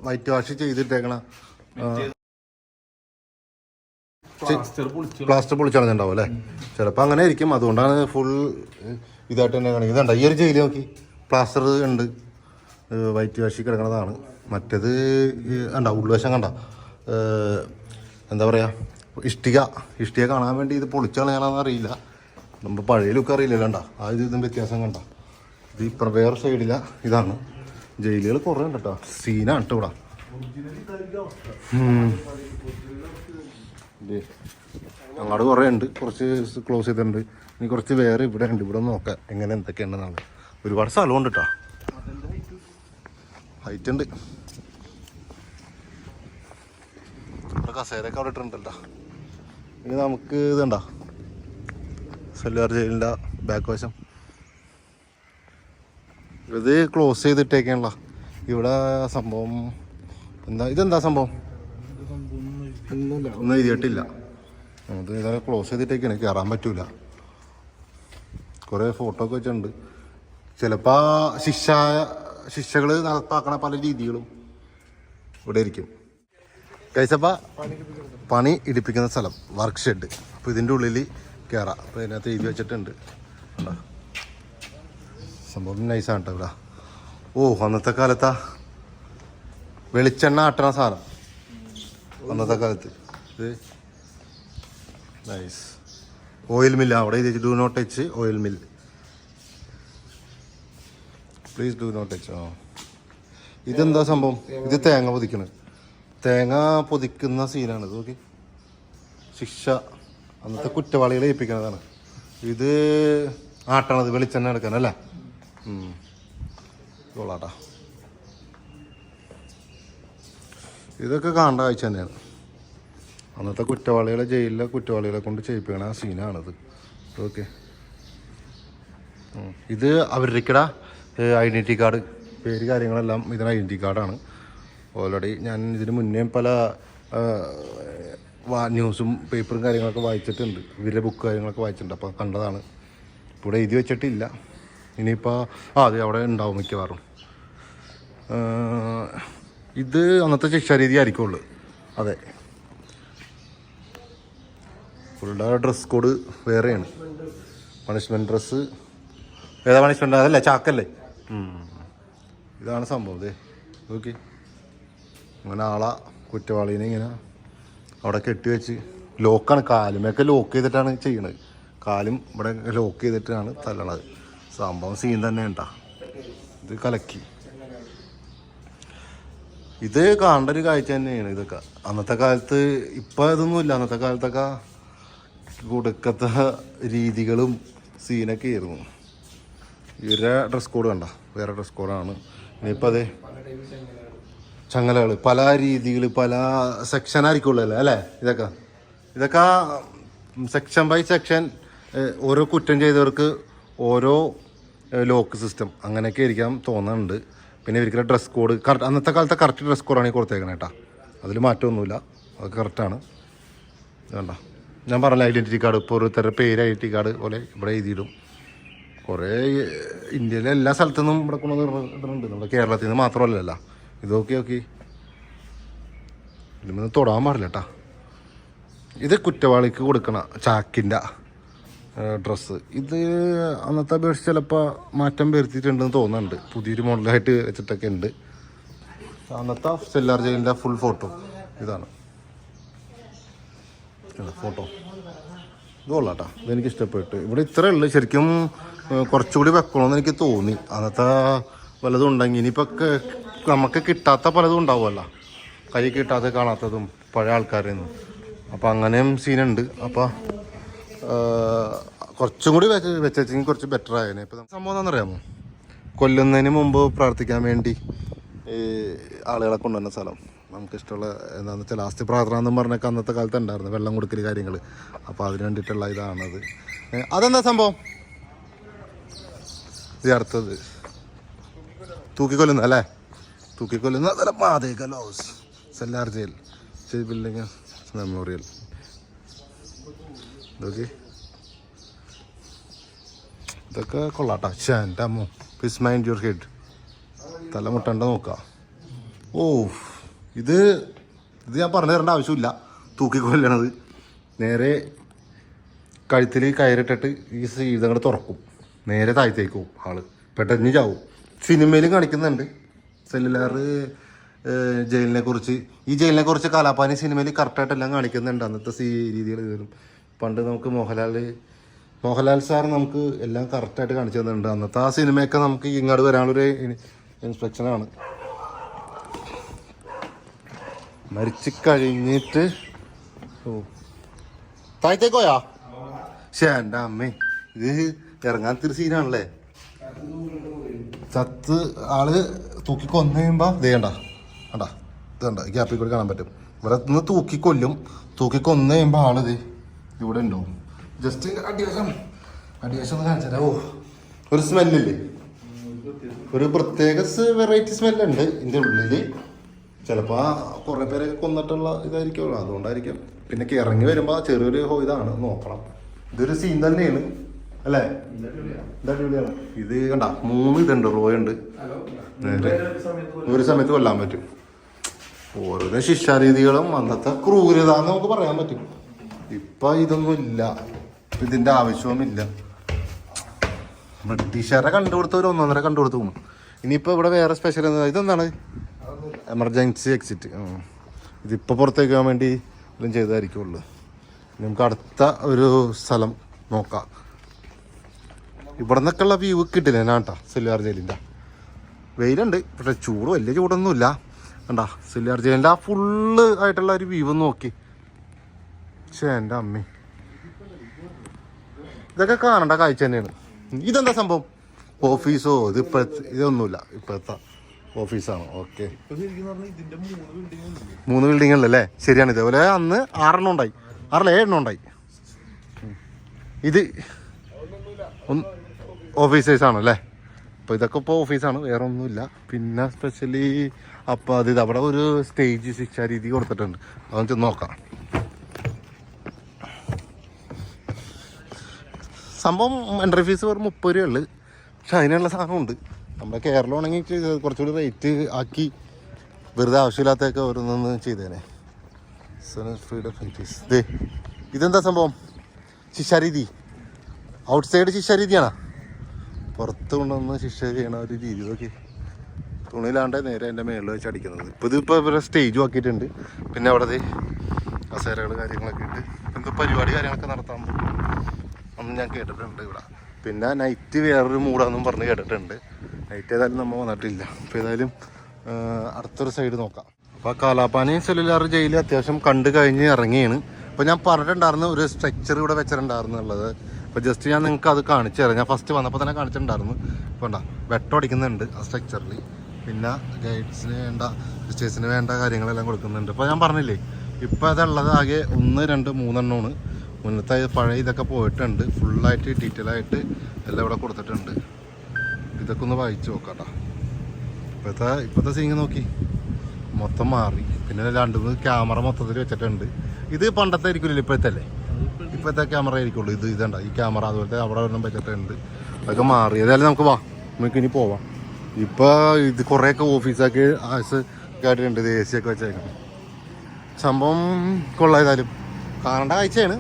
വൈറ്റ് വാഷ് ചെയ്തിട്ടേക്കണ പ്ലാസ്റ്റർ പൊളിച്ചളഞ്ഞിട്ടുണ്ടാവും അല്ലേ? ചിലപ്പോൾ അങ്ങനെ ആയിരിക്കും. അതുകൊണ്ടാണ് ഫുൾ ഇതായിട്ട് തന്നെ കാണിക്കുന്നത്. ഇതുണ്ട ഈ ഒരു ജയിൽ നോക്കി പ്ലാസ്റ്റർ ഉണ്ട്, വൈറ്റ് വാഷി കിടക്കണതാണ്. മറ്റേത് കണ്ട ഉൾവശം കണ്ട എന്താ പറയുക ഇഷ്ടിക കാണാൻ വേണ്ടി ഇത് പൊളിച്ചളയാണെന്ന് അറിയില്ല. നമ്മൾ പഴയ ലുക്ക് അറിയില്ല കണ്ട ആ ഇതും വ്യത്യാസം കണ്ട. ഇത് ഇപ്പം വേറെ സൈഡില ഇതാണ്. ജയിലുകൾ കുറേ ഉണ്ട് കേട്ടോ, സീനാണ് കേട്ടോ ഇവിടെ. അങ്ങോട്ട് കുറേ ഉണ്ട്, കുറച്ച് ക്ലോസ് ചെയ്തിട്ടുണ്ട്. ഇനി കുറച്ച് വേറെ ഇവിടെ ഉണ്ട്. ഇവിടെ നോക്കാം എങ്ങനെ എന്തൊക്കെയുണ്ടെന്നാണ്. ഒരുപാട് സ്ഥലമുണ്ട് കേട്ടോ, ഹൈറ്റ് ഉണ്ട്. ഇവിടെ കസേരയൊക്കെ അവിടെ ഇട്ടിട്ടുണ്ടല്ലോ. ഇനി നമുക്ക് ഇതുണ്ടോ സെല്ലാർ ജയിലിൻ്റെ ബാക്ക് വശം. ഇത് ക്ലോസ് ചെയ്തിട്ടേക്കാണല്ലോ. ഇവിടെ സംഭവം ഇതെന്താ സംഭവം ഒന്നും എഴുതിയിട്ടില്ല. അത് ഇതൊക്കെ ക്ലോസ് ചെയ്തിട്ടേക്കാണ്, കയറാൻ പറ്റൂല. കുറേ ഫോട്ടോ ഒക്കെ വെച്ചിട്ടുണ്ട്. ചിലപ്പോൾ ശിക്ഷകൾ നടപ്പാക്കണ പല രീതികളും ഇവിടെ ഇരിക്കും. കഴിച്ചപ്പോൾ പണി ഇടിപ്പിക്കുന്ന സ്ഥലം വർക്ക് ഷെഡ്. അപ്പോൾ ഇതിൻ്റെ ഉള്ളിൽ കയറാം. അപ്പോൾ ഇതിനകത്ത് എഴുതി വെച്ചിട്ടുണ്ട്. സംഭവം നൈസാണ് കേട്ടോ ഇവിടെ. അന്നത്തെ കാലത്താ വെളിച്ചെണ്ണ ആട്ടണ സാധനം അന്നത്തെ കാലത്ത്. ഇത് നൈസ് ഓയിൽ മില്ല്. അവിടെ ഇത് do not touch oil mill, please do not touch. ഇതെന്താ സംഭവം? ഇത് തേങ്ങ പൊതിക്കുന്ന സീനാണ് ഇത്. നോക്കി ശിക്ഷ അന്നത്തെ കുറ്റവാളികളെ ഏൽപ്പിക്കുന്നതാണ്. ഇത് ആട്ടണത് വെളിച്ചെണ്ണ എടുക്കാനല്ലേ. കൊള്ളാട്ടാ. ഇതൊക്കെ കാണേണ്ട കാഴ്ച തന്നെയാണ്. അന്നത്തെ ജയിലിലെ കുറ്റവാളികളെ കൊണ്ട് ചെയ്യിപ്പിക്കണ ആ സീനാണിത്. ഓക്കെ, ഇത് അവരുടെക്കട ഐഡൻറ്റിറ്റി കാർഡ്, പേര് കാര്യങ്ങളെല്ലാം ഇതിന് ഐഡൻറ്റിറ്റി കാർഡാണ്. ഓൾറെഡി ഞാൻ ഇതിന് മുന്നേ പല ന്യൂസും പേപ്പറും കാര്യങ്ങളൊക്കെ വായിച്ചിട്ടുണ്ട്. ഇവരുടെ ബുക്ക് കാര്യങ്ങളൊക്കെ വായിച്ചിട്ടുണ്ട്. അപ്പോൾ കണ്ടതാണ്. ഇവിടെ എഴുതി വെച്ചിട്ടില്ല. ഇനിയിപ്പോൾ അത് അവിടെ ഉണ്ടാവും മിക്കവാറും. ഇത് അന്നത്തെ ശിക്ഷാരീതി ആയിരിക്കുള്ളൂ. അതെ, ഫുള്ളുടെ ഡ്രസ് കോഡ് വേറെയാണ്. പണിഷ്മെൻറ്റ് ഡ്രസ്സ് ഏതാ പണിഷ്മെൻറ്റ്? അതല്ലേ ചാക്കല്ലേ. ഇതാണ് സംഭവം. അതെ ഓക്കെ, അങ്ങനെ കുറ്റവാളീനെ ഇങ്ങനെ അവിടെ കെട്ടിവെച്ച് ലോക്കാണ്. കാലുമൊക്കെ ലോക്ക് ചെയ്തിട്ടാണ് ചെയ്യണത്. കാലും ഇവിടെ ലോക്ക് ചെയ്തിട്ടാണ് തല്ലണത്. സംഭവം സീൻ തന്നെ ഉണ്ടാ. ഇത് കലക്കി. ഇത് കാണേണ്ട ഒരു കാഴ്ച തന്നെയാണ് ഇതൊക്കെ. അന്നത്തെ കാലത്ത് ഇപ്പം ഇതൊന്നുമില്ല. അന്നത്തെ കാലത്തൊക്കെ കൊടുക്കത്ത രീതികളും സീനൊക്കെ ആയിരുന്നു. ഇവരുടെ ഡ്രസ് കോഡ് കണ്ട വേറെ ഡ്രസ് കോഡാണ്. ഇനിയിപ്പോൾ അതെ ചങ്ങലകൾ പല രീതികൾ, പല സെക്ഷൻ ആയിരിക്കുള്ളൂ അല്ലേ. ഇതൊക്കെ സെക്ഷൻ ബൈ സെക്ഷൻ ഓരോ കുറ്റം ചെയ്തവർക്ക് ഓരോ ലോക്ക് സിസ്റ്റം അങ്ങനെയൊക്കെ ആയിരിക്കാം തോന്നുന്നുണ്ട്. പിന്നെ ഇവർക്കുള്ള ഡ്രസ് കോഡ് കറക്റ്റ് അന്നത്തെ കാലത്തെ കറക്റ്റ് ഡ്രസ് കോഡാണ് ഈ കൊടുത്തേക്കണേ കേട്ടോ. അതിൽ മാറ്റമൊന്നുമില്ല, അത് കറക്റ്റാണ്. വേണ്ട ഞാൻ പറഞ്ഞ ഐഡൻറ്റിറ്റി കാർഡ്, ഇപ്പോൾ ഓരോരുത്തരുടെ പേര് ഐഡൻറ്റിറ്റി കാർഡ് പോലെ ഇവിടെ എഴുതിയിടും. കുറേ ഇന്ത്യയിലെ എല്ലാ സ്ഥലത്തുനിന്നും ഇവിടെ കൊണ്ടുവന്നിട്ടുണ്ട്. നമ്മുടെ കേരളത്തിൽ നിന്ന് മാത്രമല്ലല്ലോ. ഇതൊക്കെ ഇതിലൊന്നും തൊടാൻ പാടില്ല കേട്ടോ. ഇത് കുറ്റവാളിക്ക് കൊടുക്കണ ചാക്കിൻ്റെ ഡ്രസ്സ്. ഇത് അന്നത്തെ അപേക്ഷിച്ച് ചിലപ്പോൾ മാറ്റം വരുത്തിയിട്ടുണ്ടെന്ന് തോന്നുന്നുണ്ട്. പുതിയൊരു മോഡലായിട്ട് വെച്ചിട്ടൊക്കെ ഉണ്ട്. അന്നത്തെ സെല്ലാർ ജയിലിൻ്റെ ഫുൾ ഫോട്ടോ ഇതാണ്. ഫോട്ടോ ഇത് കൊള്ളാട്ടോ, ഇതെനിക്ക് ഇഷ്ടപ്പെട്ടു. ഇവിടെ ഇത്രയേ ഉള്ളൂ. ശരിക്കും കുറച്ചുകൂടി വെക്കണമെന്ന് എനിക്ക് തോന്നി. അന്നത്തെ പലതും ഉണ്ടെങ്കിൽ ഇനിയിപ്പോൾ നമുക്ക് കിട്ടാത്ത പലതും ഉണ്ടാവുമല്ലോ, കൈ കിട്ടാത്ത കാണാത്തതും പഴയ ആൾക്കാരിൽ നിന്ന്. അപ്പോൾ അങ്ങനെയും സീനുണ്ട്. അപ്പോൾ കുറച്ചും കൂടി വെച്ചെങ്കിൽ കുറച്ച് ബെറ്റർ ആയേനെ. ഇപ്പം സംഭവം എന്താണെന്നറിയാമോ, കൊല്ലുന്നതിന് മുമ്പ് പ്രാർത്ഥിക്കാൻ വേണ്ടി ഈ ആളുകളെ കൊണ്ടുവന്ന സ്ഥലം നമുക്കിഷ്ടമുള്ള എന്താണെന്ന് വെച്ചാൽ ലാസ്റ്റ് പ്രാർത്ഥന എന്നും പറഞ്ഞൊക്കെ അന്നത്തെ കാലത്ത് ഉണ്ടായിരുന്നു, വെള്ളം കൊടുക്കൽ കാര്യങ്ങൾ. അപ്പോൾ അതിന് വേണ്ടിയിട്ടുള്ള ഇതാണത്. അതെന്താ സംഭവം? ഇത് അടുത്തത് തൂക്കിക്കൊല്ലുന്ന അല്ലേ, തൂക്കിക്കൊല്ലുന്ന അതല്ല മാതേകലോസ് സെല്ലാർ ജയിൽ ബിൽഡിങ് മെമ്മോറിയൽ. ഇതൊക്കെ ഇതൊക്കെ കൊള്ളാട്ടാ. എൻ്റെ അമ്മോ, പ്ലീസ് മൈൻഡ് യുവർ ഹെഡ്. തലമുട്ടണ്ട നോക്കാം. ഓ ഇത് ഞാൻ പറഞ്ഞു തരേണ്ട ആവശ്യമില്ല. തൂക്കിക്കൊല്ലണത് നേരെ കഴുത്തിൽ കയറിട്ടിട്ട് ഈ ഇതങ്ങോട്ട് തുറക്കും, നേരെ താഴത്തേക്ക് പോകും ആള്, പെട്ടെന്ന് ചാവും. സിനിമയിലും കാണിക്കുന്നുണ്ട് സെല്ലുലാർ ജയിലിനെ കുറിച്ച്. ഈ ജയിലിനെ കുറിച്ച് കലാപാനി സിനിമയിൽ കറക്റ്റായിട്ടെല്ലാം കാണിക്കുന്നുണ്ട്. അന്നത്തെ രീതികൾ കയറും. പണ്ട് നമുക്ക് മോഹൻലാൽ സാർ നമുക്ക് എല്ലാം കറക്റ്റായിട്ട് കാണിച്ചു തന്നിട്ടുണ്ട്. അന്നത്തെ ആ സിനിമയൊക്കെ നമുക്ക് ഇങ്ങോട്ട് വരാനുള്ളൊരു ഇൻസ്ട്രക്ഷനാണ്. മരിച്ചു കഴിഞ്ഞിട്ട് താഴത്തേക്കോയാ? ശേ എൻ്റെ അമ്മേ, ഇത് ഇറങ്ങാൻ തിരി സീനാണല്ലേ. ചത്ത് ആള് തൂക്കി കൊന്നു കഴിയുമ്പോൾ ഇതേണ്ട കണ്ടാ, ഇതുണ്ട ഈ ഗ്യാപ്പിൽ കൂടി കാണാൻ പറ്റും. ഇവിടെ നിന്ന് തൂക്കിക്കൊല്ലും, തൂക്കി കൊന്നു കഴിയുമ്പോൾ ആളിത് ഇവിടെ ഉണ്ടാവും. ജസ്റ്റ് അടിവശം ഒന്ന് കാണിച്ചാൽ ഓ ഒരു സ്മെല്ലില്ലേ, ഒരു പ്രത്യേക വെറൈറ്റി സ്മെല്ലുണ്ട് ഇതിൻ്റെ ഉള്ളിൽ. ചിലപ്പോൾ കുറേ പേരൊക്കെ കൊന്നിട്ടുള്ള ഇതായിരിക്കുമല്ലോ, അതുകൊണ്ടായിരിക്കും. പിന്നെ ഇറങ്ങി വരുമ്പോൾ ചെറിയൊരു ഇതാണ്, നോക്കണം. ഇതൊരു സീൻ തന്നെയാണ് അല്ലേ, ഇതടിപൊളിയാണ്. ഇത് കണ്ട 3 ഇതുണ്ട്, റോയുണ്ട്. ഒരു സമയത്ത് കൊല്ലാൻ പറ്റും. ഓരോരോ ശിക്ഷാരീതികളും അന്നത്തെ ക്രൂരത എന്ന് നമുക്ക് പറയാൻ പറ്റും. ഇപ്പം ഇതൊന്നും ഇല്ല, ഇതിൻ്റെ ആവശ്യവുമില്ല. ബ്രിട്ടീഷുകാരെ കണ്ടുകൊടുത്തവർ 1.5 കണ്ടുകൊടുത്തു പോകും. ഇനിയിപ്പോൾ ഇവിടെ വേറെ സ്പെഷ്യൽ ഇതെന്താണ്? Emergency exit. ഇതിപ്പോൾ പുറത്തേക്ക് പോകാൻ വേണ്ടി എല്ലാം ചെയ്തതായിരിക്കുള്ളൂ. നമുക്ക് അടുത്ത ഒരു സ്ഥലം നോക്കാം. ഇവിടെ നിന്നൊക്കെയുള്ള വ്യൂ കിട്ടില്ല ഞാട്ടാ സെല്ലുലാർ ജയിലിൻ്റെ. വെയിലുണ്ട്, പക്ഷേ ചൂട് വലിയ ചൂടൊന്നുമില്ല. കണ്ടാ സെല്ലുലാർ ജയിലിൻ്റെ ആ ഫുള്ള് ആയിട്ടുള്ള ഒരു വ്യൂ നോക്കി. പക്ഷേ എൻ്റെ അമ്മേ, ഇതൊക്കെ കാണേണ്ട കാഴ്ച തന്നെയാണ്. ഇതെന്താ സംഭവം? ഓഫീസോ? ഇതൊന്നുമില്ല, ഇപ്പോഴത്തെ ഓഫീസാണ്. ഓക്കെ, 3 ബിൽഡിങ്ങുകളല്ലേ? ശരിയാണ്. ഇതേപോലെ അന്ന് 6 ഉണ്ടായി, 7 ഉണ്ടായി. ഇത് ഓഫീസേഴ്സാണല്ലേ. അപ്പോൾ ഇതൊക്കെ ഇപ്പോൾ ഓഫീസാണ്, വേറെ ഒന്നുമില്ല. പിന്നെ സ്പെഷ്യലി അപ്പോൾ അത് അവിടെ ഒരു സ്റ്റേജ് ശിക്ഷാരീതി കൊടുത്തിട്ടുണ്ട്, അതൊന്ന് ചെന്ന് നോക്കാം. സംഭവം എൻട്രി ഫീസ് വെറും 30 രൂപയുള്ളു. പക്ഷെ അതിനുള്ള സാധനമുണ്ട്. നമ്മുടെ കേരളമാണെങ്കിൽ കുറച്ചുകൂടി റേറ്റ് ആക്കി വെറുതെ ആവശ്യമില്ലാത്തൊക്കെ ഓരോന്നൊന്ന് ചെയ്തേനെ. Freedom fighters. ഇതെന്താ സംഭവം? ശിക്ഷാരീതി. ഔട്ട് സൈഡ് ശിക്ഷാരീതിയാണോ? പുറത്ത് കൊണ്ടുവന്ന് ശിക്ഷ ചെയ്യണ ഒരു രീതി. നോക്കി, തുണിയിലാണ്ട് നേരെ എൻ്റെ മേളിൽ വെച്ച് അടിക്കുന്നത്. ഇതിപ്പോൾ ഇവരെ സ്റ്റേജും ആക്കിയിട്ടുണ്ട്. പിന്നെ അവിടെ കസേരകൾ കാര്യങ്ങളൊക്കെ ഇട്ട് എന്തോ പരിപാടി കാര്യങ്ങളൊക്കെ നടത്താൻ ഒന്നും ഞാൻ കേട്ടിട്ടുണ്ട് ഇവിടെ. പിന്നെ നൈറ്റ് വേറൊരു മൂടാന്നും പറഞ്ഞ് കേട്ടിട്ടുണ്ട്. നൈറ്റ് ഏതായാലും നമ്മൾ വന്നിട്ടില്ല. അപ്പോൾ ഏതായാലും അടുത്തൊരു സൈഡ് നോക്കാം. അപ്പോൾ കാലാപാനി സെല്ലുലാർ ജയിൽ അത്യാവശ്യം കണ്ടു കഴിഞ്ഞ് ഇറങ്ങിയാണ്. അപ്പോൾ ഞാൻ പറഞ്ഞിട്ടുണ്ടായിരുന്നു ഒരു സ്ട്രക്ചർ ഇവിടെ വെച്ചിട്ടുണ്ടായിരുന്നുള്ളത്. അപ്പോൾ ജസ്റ്റ് ഞാൻ നിങ്ങൾക്ക് അത് കാണിച്ചു തരാം. ഞാൻ ഫസ്റ്റ് വന്നപ്പോൾ തന്നെ കാണിച്ചിട്ടുണ്ടായിരുന്നു. ഇപ്പോൾ ഉണ്ടാ വെട്ടമടിക്കുന്നുണ്ട് ആ സ്ട്രക്ചറിൽ. പിന്നെ ഗൈഡ്സിന് വേണ്ട സിസ്റ്റേഴ്സിന് വേണ്ട കാര്യങ്ങളെല്ലാം കൊടുക്കുന്നുണ്ട്. അപ്പോൾ ഞാൻ പറഞ്ഞില്ലേ, ഇപ്പോൾ അതുള്ളത് ആകെ 1, 2, 3 എണ്ണമാണ്. മുന്നത്തെ പഴയ ഇതൊക്കെ പോയിട്ടുണ്ട്. ഫുള്ളായിട്ട് ഡീറ്റെയിൽ ആയിട്ട് എല്ലാം ഇവിടെ കൊടുത്തിട്ടുണ്ട്. ഇതൊക്കെ ഒന്ന് വായിച്ച് നോക്കാട്ടോ. ഇപ്പോഴത്തെ സീങ് നോക്കി മൊത്തം മാറി. പിന്നെ 2-3 ക്യാമറ മൊത്തത്തിൽ വെച്ചിട്ടുണ്ട്. ഇത് പണ്ടത്തെ ആയിരിക്കില്ല, ഇപ്പോഴത്തെ ക്യാമറ ആയിരിക്കുള്ളൂ. ഇതണ്ട ഈ ക്യാമറ അതുപോലത്തെ അവിടെ ഒരെണ്ണം വെച്ചിട്ടുണ്ട്. അതൊക്കെ മാറി. ഏതായാലും നമുക്ക് ഇനി പോവാം. ഇപ്പോൾ ഇത് കുറേയൊക്കെ ഓഫീസൊക്കെ ആയിട്ടുണ്ട്. AC ഒക്കെ വെച്ചേക്കണം. സംഭവം കൊള്ളായതായാലും കാണേണ്ട കാഴ്ചയാണ്.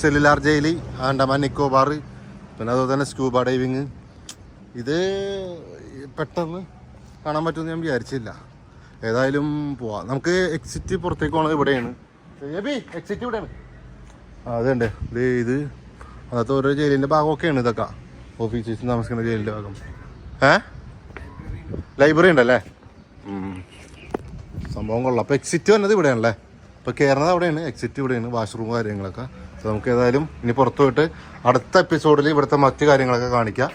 സെല്ലുലാർ ജയിൽ, ആൻഡമാൻ നിക്കോബാർ, പിന്നെ അതുപോലെ തന്നെ സ്കൂബ ഡൈവിങ്. ഇത് പെട്ടെന്ന് കാണാൻ പറ്റുമെന്ന് ഞാൻ വിചാരിച്ചില്ല. ഏതായാലും പോവാം. നമുക്ക് എക്സിറ്റ് പുറത്തേക്ക് പോകണത് ഇവിടെയാണ്. എക്സിറ്റ് ഇവിടെയാണ്. അതുണ്ട് ഇത് അന്നത്തെ ഓരോ ജയിലിൻ്റെ ഭാഗമൊക്കെയാണ് ഇതൊക്കെ. ഓഫീസേഴ്സ് താമസിക്കുന്ന ജയിലിൻ്റെ ഭാഗം. ലൈബ്രറി ഉണ്ടല്ലേ? സംഭവം കൊള്ളാം. അപ്പോൾ എക്സിറ്റ് വന്നത് ഇവിടെയാണല്ലേ? ഇപ്പോൾ കയറുന്നത് അവിടെയാണ്, എക്സിറ്റ് ഇവിടെയാണ്. വാഷ്റൂം കാര്യങ്ങളൊക്കെ നമുക്ക് ഏതായാലും ഇനി പുറത്തു പോയിട്ട് അടുത്ത എപ്പിസോഡിൽ ഇവിടുത്തെ മറ്റു കാര്യങ്ങളൊക്കെ കാണിക്കാം.